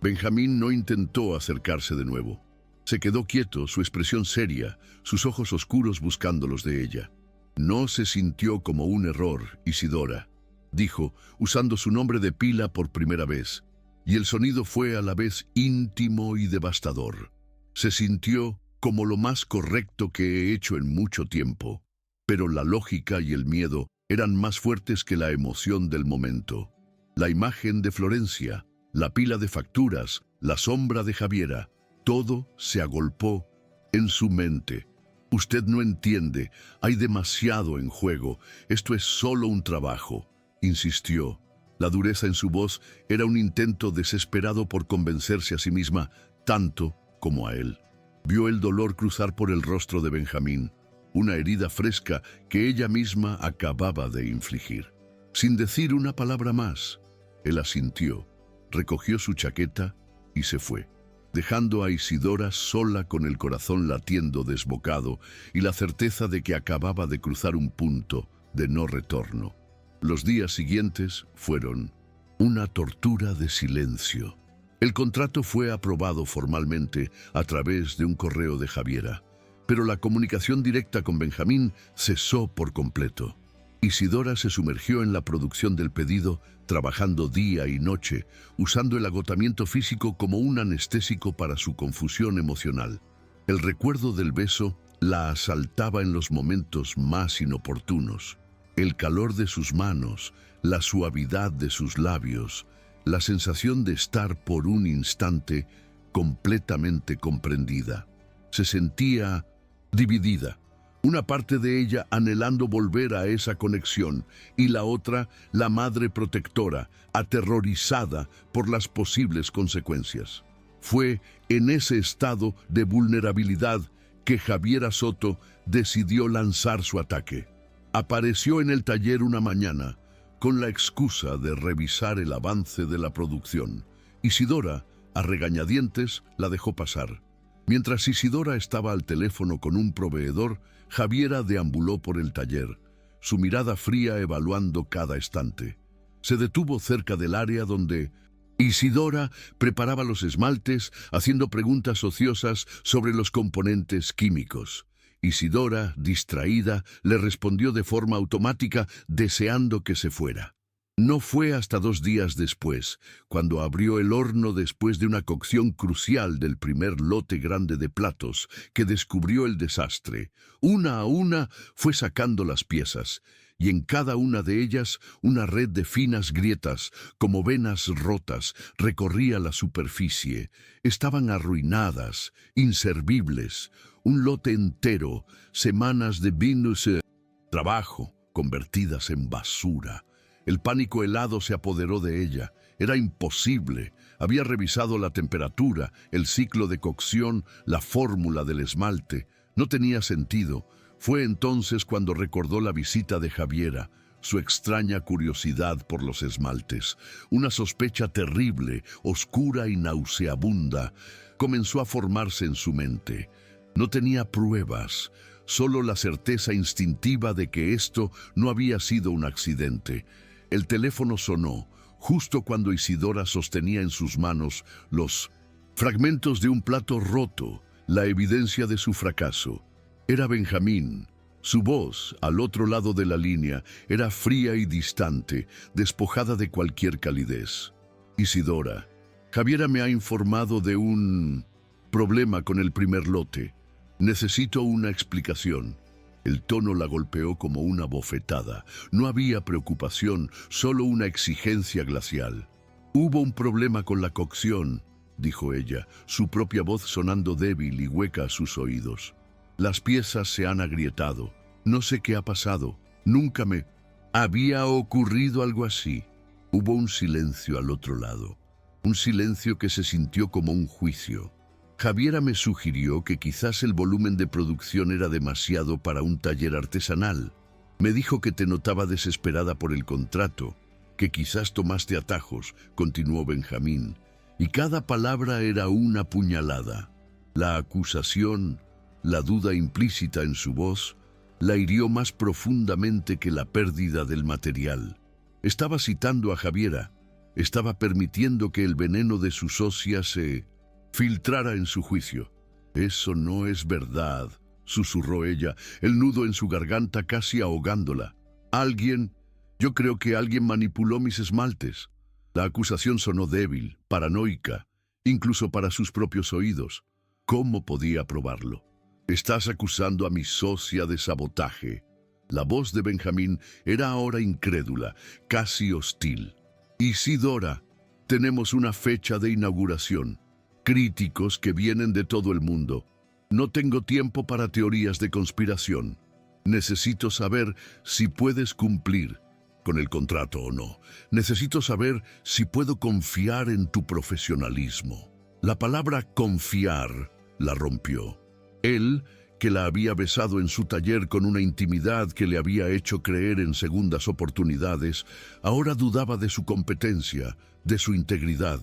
Benjamín no intentó acercarse de nuevo. Se quedó quieto, su expresión seria, sus ojos oscuros buscando los de ella. No se sintió como un error, Isidora, dijo, usando su nombre de pila por primera vez, y el sonido fue a la vez íntimo y devastador. Se sintió como lo más correcto que he hecho en mucho tiempo, pero la lógica y el miedo eran más fuertes que la emoción del momento. La imagen de Florencia, la pila de facturas, la sombra de Javiera, todo se agolpó en su mente. Usted no entiende, hay demasiado en juego, esto es solo un trabajo, insistió. La dureza en su voz era un intento desesperado por convencerse a sí misma, tanto como a él. Vio el dolor cruzar por el rostro de Benjamín, una herida fresca que ella misma acababa de infligir. Sin decir una palabra más, él asintió, recogió su chaqueta y se fue, dejando a Isidora sola con el corazón latiendo desbocado y la certeza de que acababa de cruzar un punto de no retorno. Los días siguientes fueron una tortura de silencio. El contrato fue aprobado formalmente a través de un correo de Javiera, pero la comunicación directa con Benjamín cesó por completo. Isidora se sumergió en la producción del pedido, trabajando día y noche, usando el agotamiento físico como un anestésico para su confusión emocional. El recuerdo del beso la asaltaba en los momentos más inoportunos. El calor de sus manos, la suavidad de sus labios, la sensación de estar por un instante completamente comprendida. Se sentía dividida. Una parte de ella anhelando volver a esa conexión y la otra, la madre protectora, aterrorizada por las posibles consecuencias. Fue en ese estado de vulnerabilidad que Javiera Soto decidió lanzar su ataque. Apareció en el taller una mañana con la excusa de revisar el avance de la producción. Isidora, a regañadientes, la dejó pasar. Mientras Isidora estaba al teléfono con un proveedor, Javiera deambuló por el taller, su mirada fría evaluando cada estante. Se detuvo cerca del área donde Isidora preparaba los esmaltes, haciendo preguntas ociosas sobre los componentes químicos. Isidora, distraída, le respondió de forma automática, deseando que se fuera. No fue hasta 2 días después, cuando abrió el horno después de una cocción crucial del primer lote grande de platos, que descubrió el desastre. Una a una fue sacando las piezas, y en cada una de ellas una red de finas grietas, como venas rotas, recorría la superficie. Estaban arruinadas, inservibles. Un lote entero, semanas de trabajo, convertidas en basura. El pánico helado se apoderó de ella. Era imposible. Había revisado la temperatura, el ciclo de cocción, la fórmula del esmalte. No tenía sentido. Fue entonces cuando recordó la visita de Javiera, su extraña curiosidad por los esmaltes. Una sospecha terrible, oscura y nauseabunda, comenzó a formarse en su mente. No tenía pruebas, solo la certeza instintiva de que esto no había sido un accidente. El teléfono sonó, justo cuando Isidora sostenía en sus manos los fragmentos de un plato roto, la evidencia de su fracaso. Era Benjamín. Su voz, al otro lado de la línea, era fría y distante, despojada de cualquier calidez. Isidora, Javiera me ha informado de un problema con el primer lote. Necesito una explicación. El tono la golpeó como una bofetada. No había preocupación, solo una exigencia glacial. Hubo un problema con la cocción, dijo ella, su propia voz sonando débil y hueca a sus oídos. Las piezas se han agrietado. No sé qué ha pasado. Nunca me había ocurrido algo así. Hubo un silencio al otro lado. Un silencio que se sintió como un juicio. Javiera me sugirió que quizás el volumen de producción era demasiado para un taller artesanal. Me dijo que te notaba desesperada por el contrato, que quizás tomaste atajos, continuó Benjamín, y cada palabra era una puñalada. La acusación, la duda implícita en su voz, la hirió más profundamente que la pérdida del material. Estaba citando a Javiera, estaba permitiendo que el veneno de su socia se filtrara en su juicio. Eso no es verdad, susurró ella, el nudo en su garganta casi ahogándola. Yo creo que alguien manipuló mis esmaltes. La acusación sonó débil, paranoica, incluso para sus propios oídos. ¿Cómo podía probarlo? Estás acusando a mi socia de sabotaje. La voz de Benjamín era ahora incrédula, casi hostil. Isidora, tenemos una fecha de inauguración. Críticos que vienen de todo el mundo. No tengo tiempo para teorías de conspiración. Necesito saber si puedes cumplir con el contrato o no. Necesito saber si puedo confiar en tu profesionalismo. La palabra confiar la rompió. Él, que la había besado en su taller con una intimidad que le había hecho creer en segundas oportunidades, ahora dudaba de su competencia, de su integridad.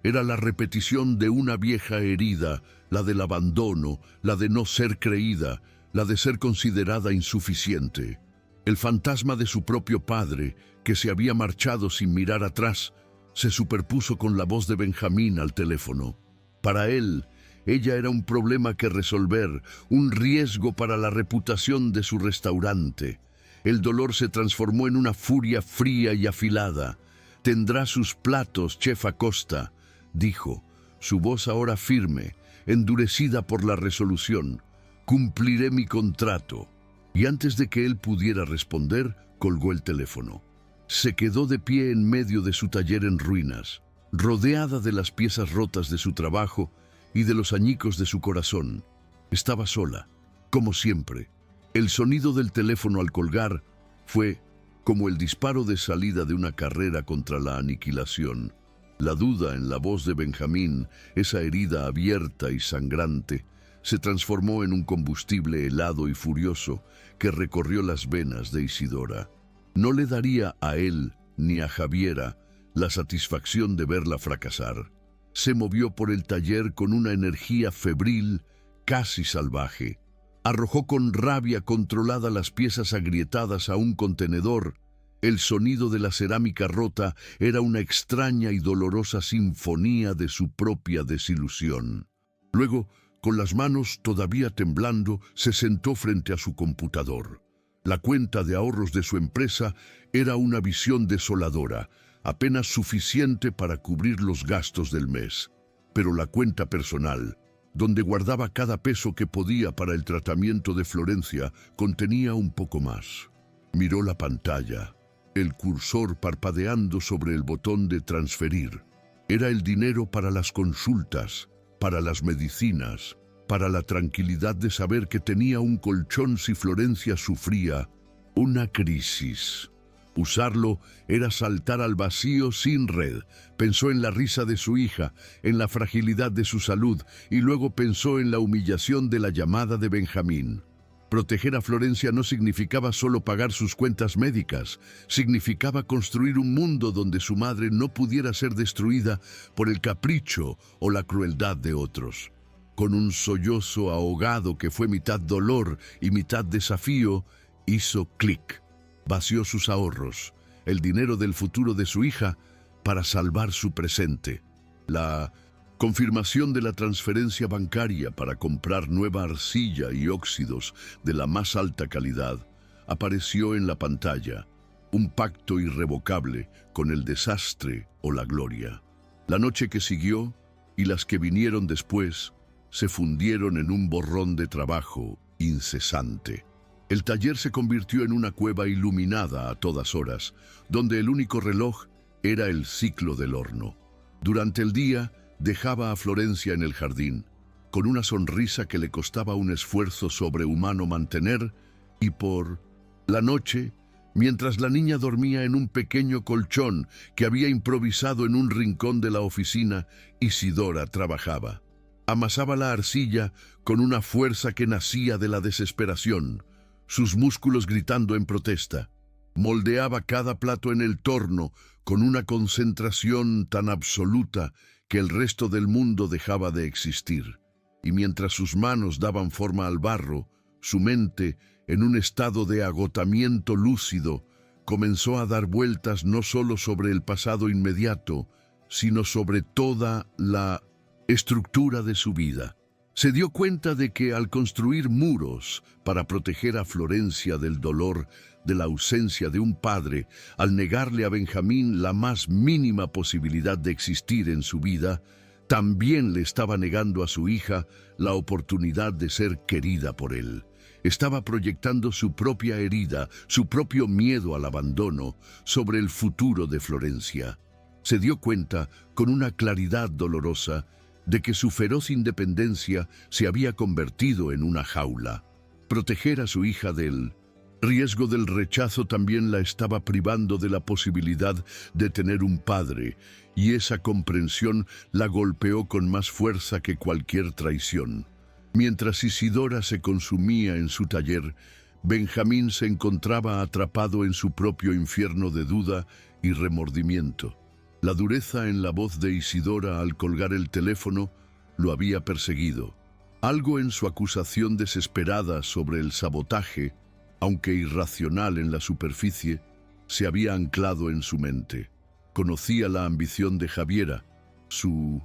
Era la repetición de una vieja herida, la del abandono, la de no ser creída, la de ser considerada insuficiente. El fantasma de su propio padre, que se había marchado sin mirar atrás, se superpuso con la voz de Benjamín al teléfono. Para él, ella era un problema que resolver, un riesgo para la reputación de su restaurante. El dolor se transformó en una furia fría y afilada. Tendrá sus platos, chef Acosta, dijo, su voz ahora firme, endurecida por la resolución. Cumpliré mi contrato. Y antes de que él pudiera responder, colgó el teléfono. Se quedó de pie en medio de su taller en ruinas, rodeada de las piezas rotas de su trabajo y de los añicos de su corazón. Estaba sola, como siempre. El sonido del teléfono al colgar fue como el disparo de salida de una carrera contra la aniquilación. La duda en la voz de Benjamín, esa herida abierta y sangrante, se transformó en un combustible helado y furioso que recorrió las venas de Isidora. No le daría a él ni a Javiera la satisfacción de verla fracasar. Se movió por el taller con una energía febril, casi salvaje. Arrojó con rabia controlada las piezas agrietadas a un contenedor. El sonido de la cerámica rota era una extraña y dolorosa sinfonía de su propia desilusión. Luego, con las manos todavía temblando, se sentó frente a su computador. La cuenta de ahorros de su empresa era una visión desoladora, apenas suficiente para cubrir los gastos del mes. Pero la cuenta personal, donde guardaba cada peso que podía para el tratamiento de Florencia, contenía un poco más. Miró la pantalla, el cursor parpadeando sobre el botón de transferir. Era el dinero para las consultas, para las medicinas, para la tranquilidad de saber que tenía un colchón si Florencia sufría una crisis. Usarlo era saltar al vacío sin red. Pensó en la risa de su hija, en la fragilidad de su salud, y luego pensó en la humillación de la llamada de Benjamín. Proteger a Florencia no significaba solo pagar sus cuentas médicas, significaba construir un mundo donde su madre no pudiera ser destruida por el capricho o la crueldad de otros. Con un sollozo ahogado que fue mitad dolor y mitad desafío, hizo clic. Vació sus ahorros, el dinero del futuro de su hija, para salvar su presente. La confirmación de la transferencia bancaria para comprar nueva arcilla y óxidos de la más alta calidad apareció en la pantalla, un pacto irrevocable con el desastre o la gloria. La noche que siguió y las que vinieron después se fundieron en un borrón de trabajo incesante. El taller se convirtió en una cueva iluminada a todas horas, donde el único reloj era el ciclo del horno. Durante el día, dejaba a Florencia en el jardín, con una sonrisa que le costaba un esfuerzo sobrehumano mantener, y por la noche, mientras la niña dormía en un pequeño colchón que había improvisado en un rincón de la oficina, Isidora trabajaba. Amasaba la arcilla con una fuerza que nacía de la desesperación, sus músculos gritando en protesta. Moldeaba cada plato en el torno con una concentración tan absoluta que el resto del mundo dejaba de existir. Y mientras sus manos daban forma al barro, su mente, en un estado de agotamiento lúcido, comenzó a dar vueltas no solo sobre el pasado inmediato, sino sobre toda la estructura de su vida. Se dio cuenta de que al construir muros para proteger a Florencia del dolor de la ausencia de un padre, al negarle a Benjamín la más mínima posibilidad de existir en su vida, también le estaba negando a su hija la oportunidad de ser querida por él. Estaba proyectando su propia herida, su propio miedo al abandono, sobre el futuro de Florencia. Se dio cuenta, con una claridad dolorosa, de que su feroz independencia se había convertido en una jaula. Proteger a su hija del riesgo del rechazo también la estaba privando de la posibilidad de tener un padre, y esa comprensión la golpeó con más fuerza que cualquier traición. Mientras Isidora se consumía en su taller, Benjamín se encontraba atrapado en su propio infierno de duda y remordimiento. La dureza en la voz de Isidora al colgar el teléfono lo había perseguido. Algo en su acusación desesperada sobre el sabotaje, aunque irracional en la superficie, se había anclado en su mente. Conocía la ambición de Javiera, su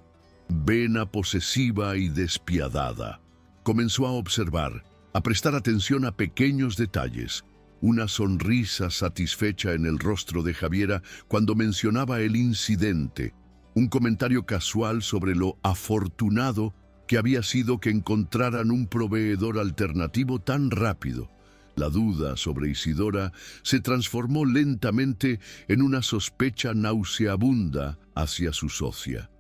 vena posesiva y despiadada. Comenzó a observar, a prestar atención a pequeños detalles. Una sonrisa satisfecha en el rostro de Javiera cuando mencionaba el incidente, un comentario casual sobre lo afortunado que había sido que encontraran un proveedor alternativo tan rápido. La duda sobre Isidora se transformó lentamente en una sospecha nauseabunda hacia su socia.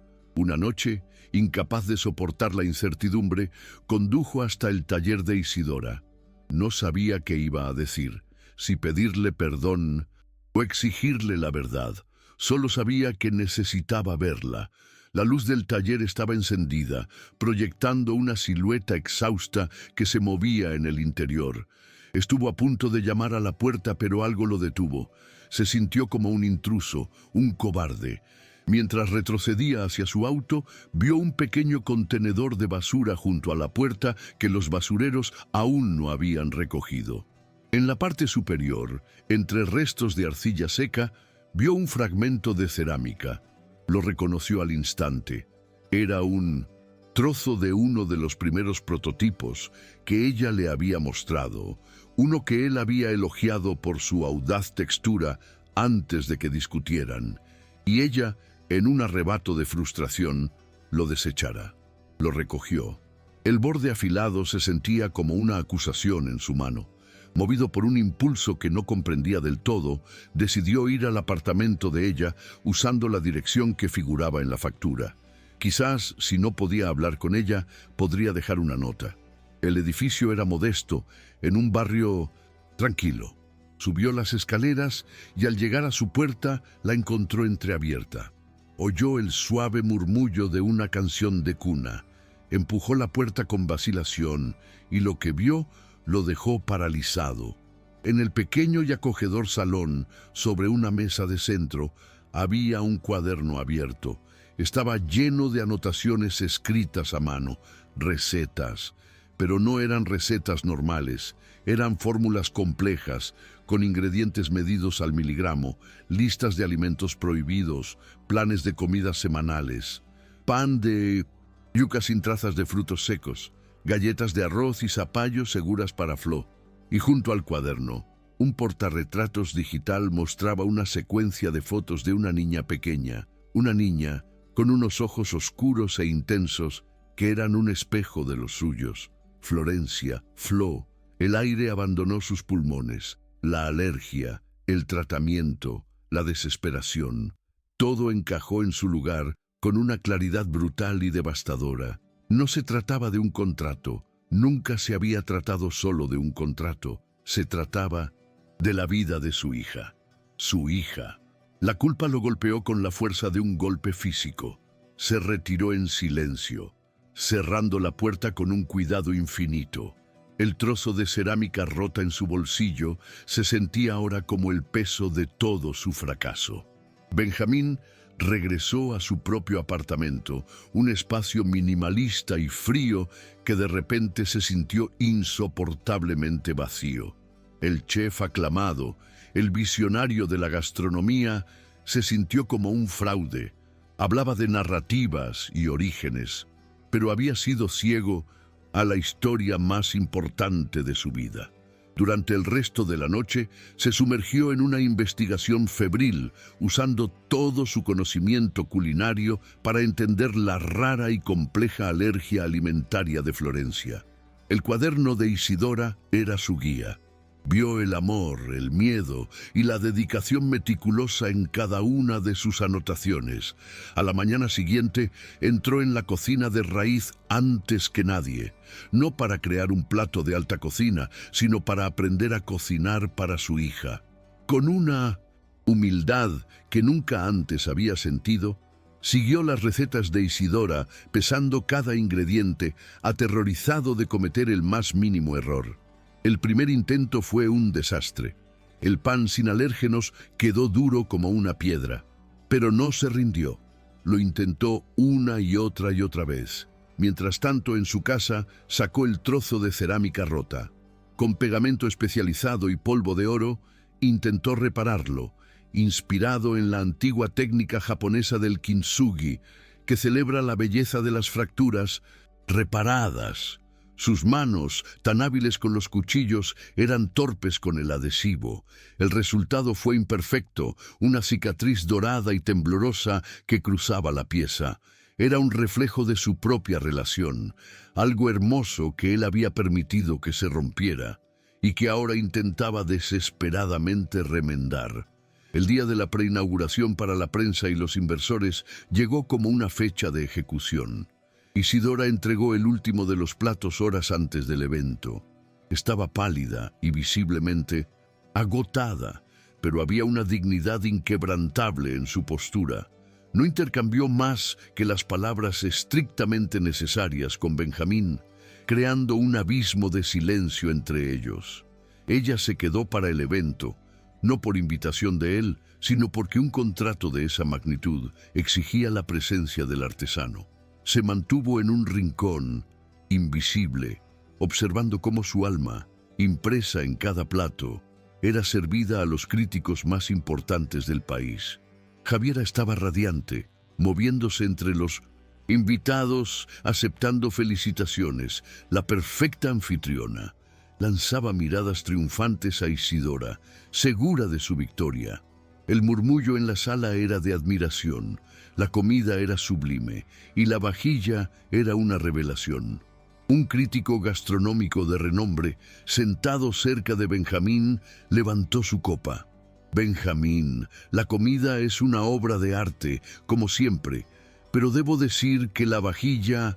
Una noche, incapaz de soportar la incertidumbre, condujo hasta el taller de Isidora. No sabía qué iba a decir, si pedirle perdón o exigirle la verdad. Solo sabía que necesitaba verla. La luz del taller estaba encendida, proyectando una silueta exhausta que se movía en el interior. Estuvo a punto de llamar a la puerta, pero algo lo detuvo. Se sintió como un intruso, un cobarde. Mientras retrocedía hacia su auto, vio un pequeño contenedor de basura junto a la puerta que los basureros aún no habían recogido. En la parte superior, entre restos de arcilla seca, vio un fragmento de cerámica. Lo reconoció al instante. Era un trozo de uno de los primeros prototipos que ella le había mostrado, uno que él había elogiado por su audaz textura antes de que discutieran, y ella, en un arrebato de frustración, lo desechara. Lo recogió. El borde afilado se sentía como una acusación en su mano. Movido por un impulso que no comprendía del todo, decidió ir al apartamento de ella usando la dirección que figuraba en la factura. Quizás, si no podía hablar con ella, podría dejar una nota. El edificio era modesto, en un barrio tranquilo. Subió las escaleras y al llegar a su puerta la encontró entreabierta. Oyó el suave murmullo de una canción de cuna. Empujó la puerta con vacilación y lo que vio lo dejó paralizado. En el pequeño y acogedor salón, sobre una mesa de centro, había un cuaderno abierto. Estaba lleno de anotaciones escritas a mano, recetas, pero no eran recetas normales, eran fórmulas complejas, con ingredientes medidos al miligramo, listas de alimentos prohibidos, planes de comidas semanales, pan de yuca sin trazas de frutos secos, galletas de arroz y zapallos seguras para Flo. Y junto al cuaderno, un portarretratos digital mostraba una secuencia de fotos de una niña pequeña, una niña con unos ojos oscuros e intensos que eran un espejo de los suyos. Florencia, Flo. El aire abandonó sus pulmones, la alergia, el tratamiento, la desesperación. Todo encajó en su lugar con una claridad brutal y devastadora. No se trataba de un contrato, nunca se había tratado solo de un contrato, se trataba de la vida de su hija. Su hija. La culpa lo golpeó con la fuerza de un golpe físico. Se retiró en silencio, cerrando la puerta con un cuidado infinito. El trozo de cerámica rota en su bolsillo se sentía ahora como el peso de todo su fracaso. Benjamín regresó a su propio apartamento, un espacio minimalista y frío que de repente se sintió insoportablemente vacío. El chef aclamado, el visionario de la gastronomía, se sintió como un fraude. Hablaba de narrativas y orígenes, pero había sido ciego a la historia más importante de su vida. Durante el resto de la noche, se sumergió en una investigación febril, usando todo su conocimiento culinario para entender la rara y compleja alergia alimentaria de Florencia. El cuaderno de Isidora era su guía. Vio el amor, el miedo y la dedicación meticulosa en cada una de sus anotaciones. A la mañana siguiente entró en la cocina de raíz antes que nadie, no para crear un plato de alta cocina, sino para aprender a cocinar para su hija. Con una humildad que nunca antes había sentido, siguió las recetas de Isidora, pesando cada ingrediente, aterrorizado de cometer el más mínimo error. El primer intento fue un desastre. El pan sin alérgenos quedó duro como una piedra, pero no se rindió. Lo intentó una y otra vez. Mientras tanto, en su casa, sacó el trozo de cerámica rota. Con pegamento especializado y polvo de oro, intentó repararlo, inspirado en la antigua técnica japonesa del kintsugi, que celebra la belleza de las fracturas reparadas. Sus manos, tan hábiles con los cuchillos, eran torpes con el adhesivo. El resultado fue imperfecto, una cicatriz dorada y temblorosa que cruzaba la pieza. Era un reflejo de su propia relación, algo hermoso que él había permitido que se rompiera y que ahora intentaba desesperadamente remendar. El día de la preinauguración para la prensa y los inversores llegó como una fecha de ejecución. Isidora entregó el último de los platos horas antes del evento. Estaba pálida y visiblemente agotada, pero había una dignidad inquebrantable en su postura. No intercambió más que las palabras estrictamente necesarias con Benjamín, creando un abismo de silencio entre ellos. Ella se quedó para el evento, no por invitación de él, sino porque un contrato de esa magnitud exigía la presencia del artesano. Se mantuvo en un rincón, invisible, observando cómo su alma, impresa en cada plato, era servida a los críticos más importantes del país. Javiera estaba radiante, moviéndose entre los invitados, aceptando felicitaciones, la perfecta anfitriona. Lanzaba miradas triunfantes a Isidora, segura de su victoria. El murmullo en la sala era de admiración, la comida era sublime y la vajilla era una revelación. Un crítico gastronómico de renombre, sentado cerca de Benjamín, levantó su copa. Benjamín, la comida es una obra de arte, como siempre, pero debo decir que la vajilla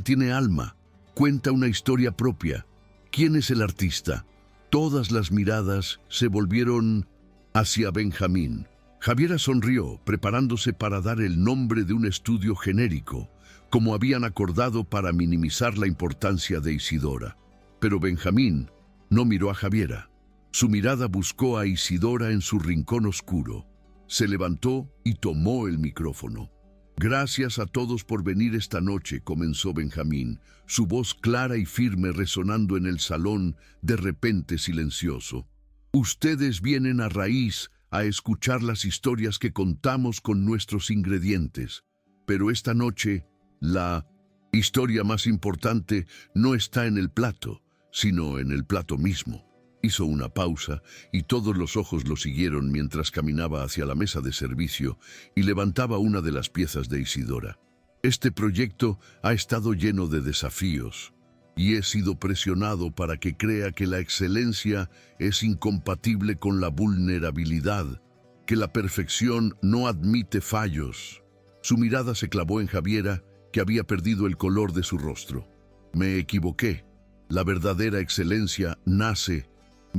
tiene alma, cuenta una historia propia. ¿Quién es el artista? Todas las miradas se volvieron hacia Benjamín. Javiera sonrió, preparándose para dar el nombre de un estudio genérico, como habían acordado para minimizar la importancia de Isidora. Pero Benjamín no miró a Javiera. Su mirada buscó a Isidora en su rincón oscuro. Se levantó y tomó el micrófono. «Gracias a todos por venir esta noche», comenzó Benjamín, su voz clara y firme resonando en el salón, de repente silencioso. «Ustedes vienen a raíz a escuchar las historias que contamos con nuestros ingredientes, pero esta noche la historia más importante no está en el plato, sino en el plato mismo». Hizo una pausa y todos los ojos lo siguieron mientras caminaba hacia la mesa de servicio y levantaba una de las piezas de Isidora. «Este proyecto ha estado lleno de desafíos y he sido presionado para que crea que la excelencia es incompatible con la vulnerabilidad, que la perfección no admite fallos». Su mirada se clavó en Javiera, que había perdido el color de su rostro. «Me equivoqué. La verdadera excelencia nace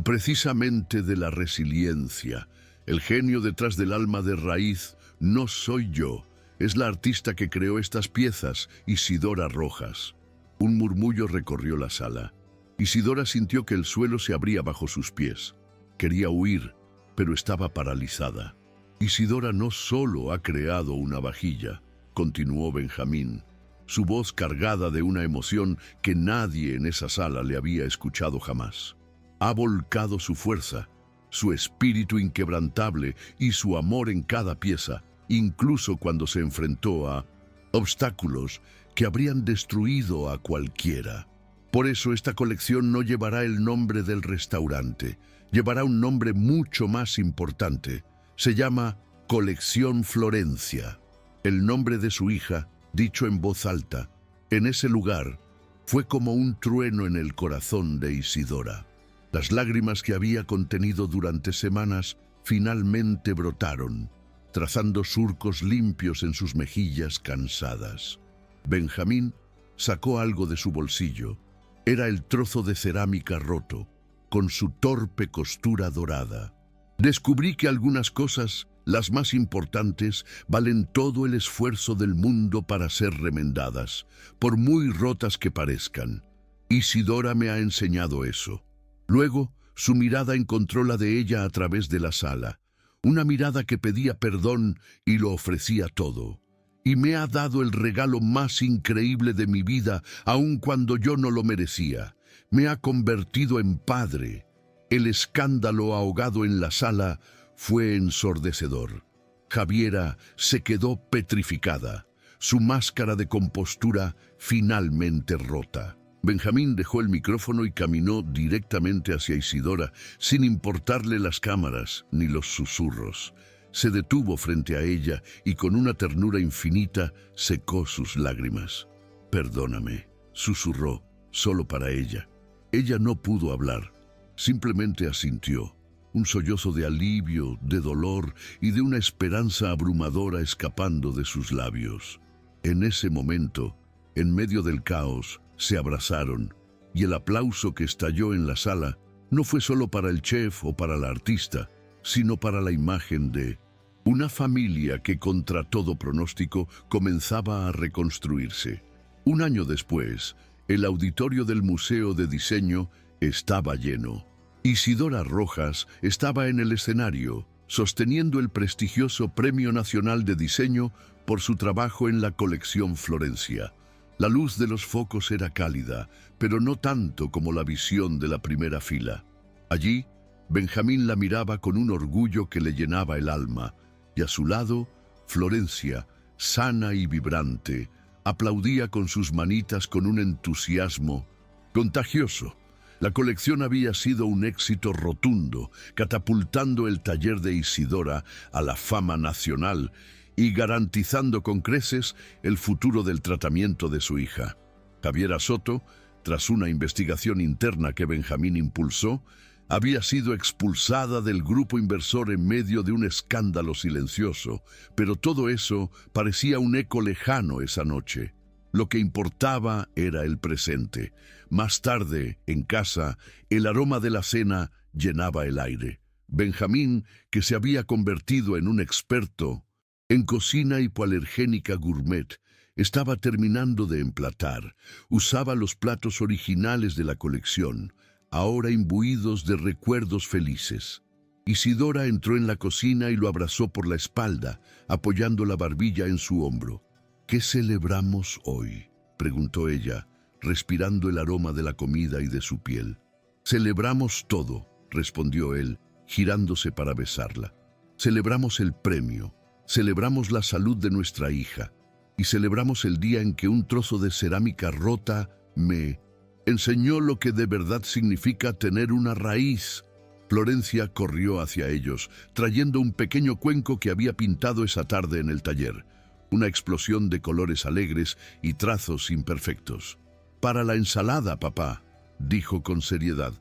precisamente de la resiliencia. El genio detrás del alma de raíz no soy yo, es la artista que creó estas piezas, Isidora Rojas». Un murmullo recorrió la sala. Isidora sintió que el suelo se abría bajo sus pies. Quería huir, pero estaba paralizada. «Isidora no solo ha creado una vajilla», continuó Benjamín, su voz cargada de una emoción que nadie en esa sala le había escuchado jamás. «Ha volcado su fuerza, su espíritu inquebrantable y su amor en cada pieza, incluso cuando se enfrentó a obstáculos que habrían destruido a cualquiera. Por eso esta colección no llevará el nombre del restaurante, llevará un nombre mucho más importante. Se llama Colección Florencia». El nombre de su hija, dicho en voz alta, en ese lugar, fue como un trueno en el corazón de Isidora. Las lágrimas que había contenido durante semanas finalmente brotaron, trazando surcos limpios en sus mejillas cansadas. Benjamín sacó algo de su bolsillo. Era el trozo de cerámica roto, con su torpe costura dorada. «Descubrí que algunas cosas, las más importantes, valen todo el esfuerzo del mundo para ser remendadas, por muy rotas que parezcan. Isidora me ha enseñado eso». Luego, su mirada encontró la de ella a través de la sala, una mirada que pedía perdón y lo ofrecía todo. «Y me ha dado el regalo más increíble de mi vida, aun cuando yo no lo merecía. Me ha convertido en padre». El escándalo ahogado en la sala fue ensordecedor. Javiera se quedó petrificada, su máscara de compostura finalmente rota. Benjamín dejó el micrófono y caminó directamente hacia Isidora, sin importarle las cámaras ni los susurros. Se detuvo frente a ella y con una ternura infinita secó sus lágrimas. «Perdóname», susurró, solo para ella. Ella no pudo hablar, simplemente asintió. un sollozo de alivio, de dolor y de una esperanza abrumadora escapando de sus labios. En ese momento, en medio del caos, se abrazaron, y el aplauso que estalló en la sala no fue solo para el chef o para la artista, sino para la imagen de una familia que contra todo pronóstico comenzaba a reconstruirse. Un año después, el auditorio del Museo de Diseño estaba lleno. Isidora Rojas estaba en el escenario, sosteniendo el prestigioso Premio Nacional de Diseño por su trabajo en la colección Florencia. La luz de los focos era cálida, pero no tanto como la visión de la primera fila. Allí, Benjamín la miraba con un orgullo que le llenaba el alma, y a su lado, Florencia, sana y vibrante, aplaudía con sus manitas con un entusiasmo contagioso. La colección había sido un éxito rotundo, catapultando el taller de Isidora a la fama nacional y garantizando con creces el futuro del tratamiento de su hija. Javiera Soto, tras una investigación interna que Benjamín impulsó, había sido expulsada del grupo inversor en medio de un escándalo silencioso, pero todo eso parecía un eco lejano esa noche. Lo que importaba era el presente. Más tarde, en casa, el aroma de la cena llenaba el aire. Benjamín, que se había convertido en un experto en cocina hipoalergénica gourmet, estaba terminando de emplatar. Usaba los platos originales de la colección, ahora imbuidos de recuerdos felices. Isidora entró en la cocina y lo abrazó por la espalda, apoyando la barbilla en su hombro. «¿Qué celebramos hoy?», preguntó ella, respirando el aroma de la comida y de su piel. «Celebramos todo», respondió él, girándose para besarla. «Celebramos el premio, celebramos la salud de nuestra hija, y celebramos el día en que un trozo de cerámica rota me enseñó lo que de verdad significa tener una raíz». Florencia corrió hacia ellos, trayendo un pequeño cuenco que había pintado esa tarde en el taller. Una explosión de colores alegres y trazos imperfectos. «Para la ensalada, papá», dijo con seriedad.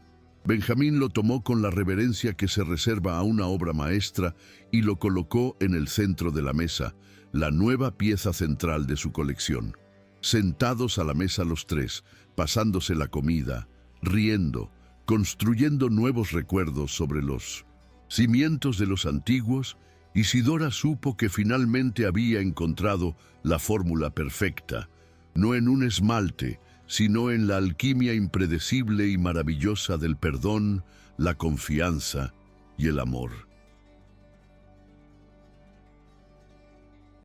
Benjamín lo tomó con la reverencia que se reserva a una obra maestra y lo colocó en el centro de la mesa, la nueva pieza central de su colección. Sentados a la mesa los tres, pasándose la comida, riendo, construyendo nuevos recuerdos sobre los cimientos de los antiguos, Isidora supo que finalmente había encontrado la fórmula perfecta, no en un esmalte, sino en la alquimia impredecible y maravillosa del perdón, la confianza y el amor.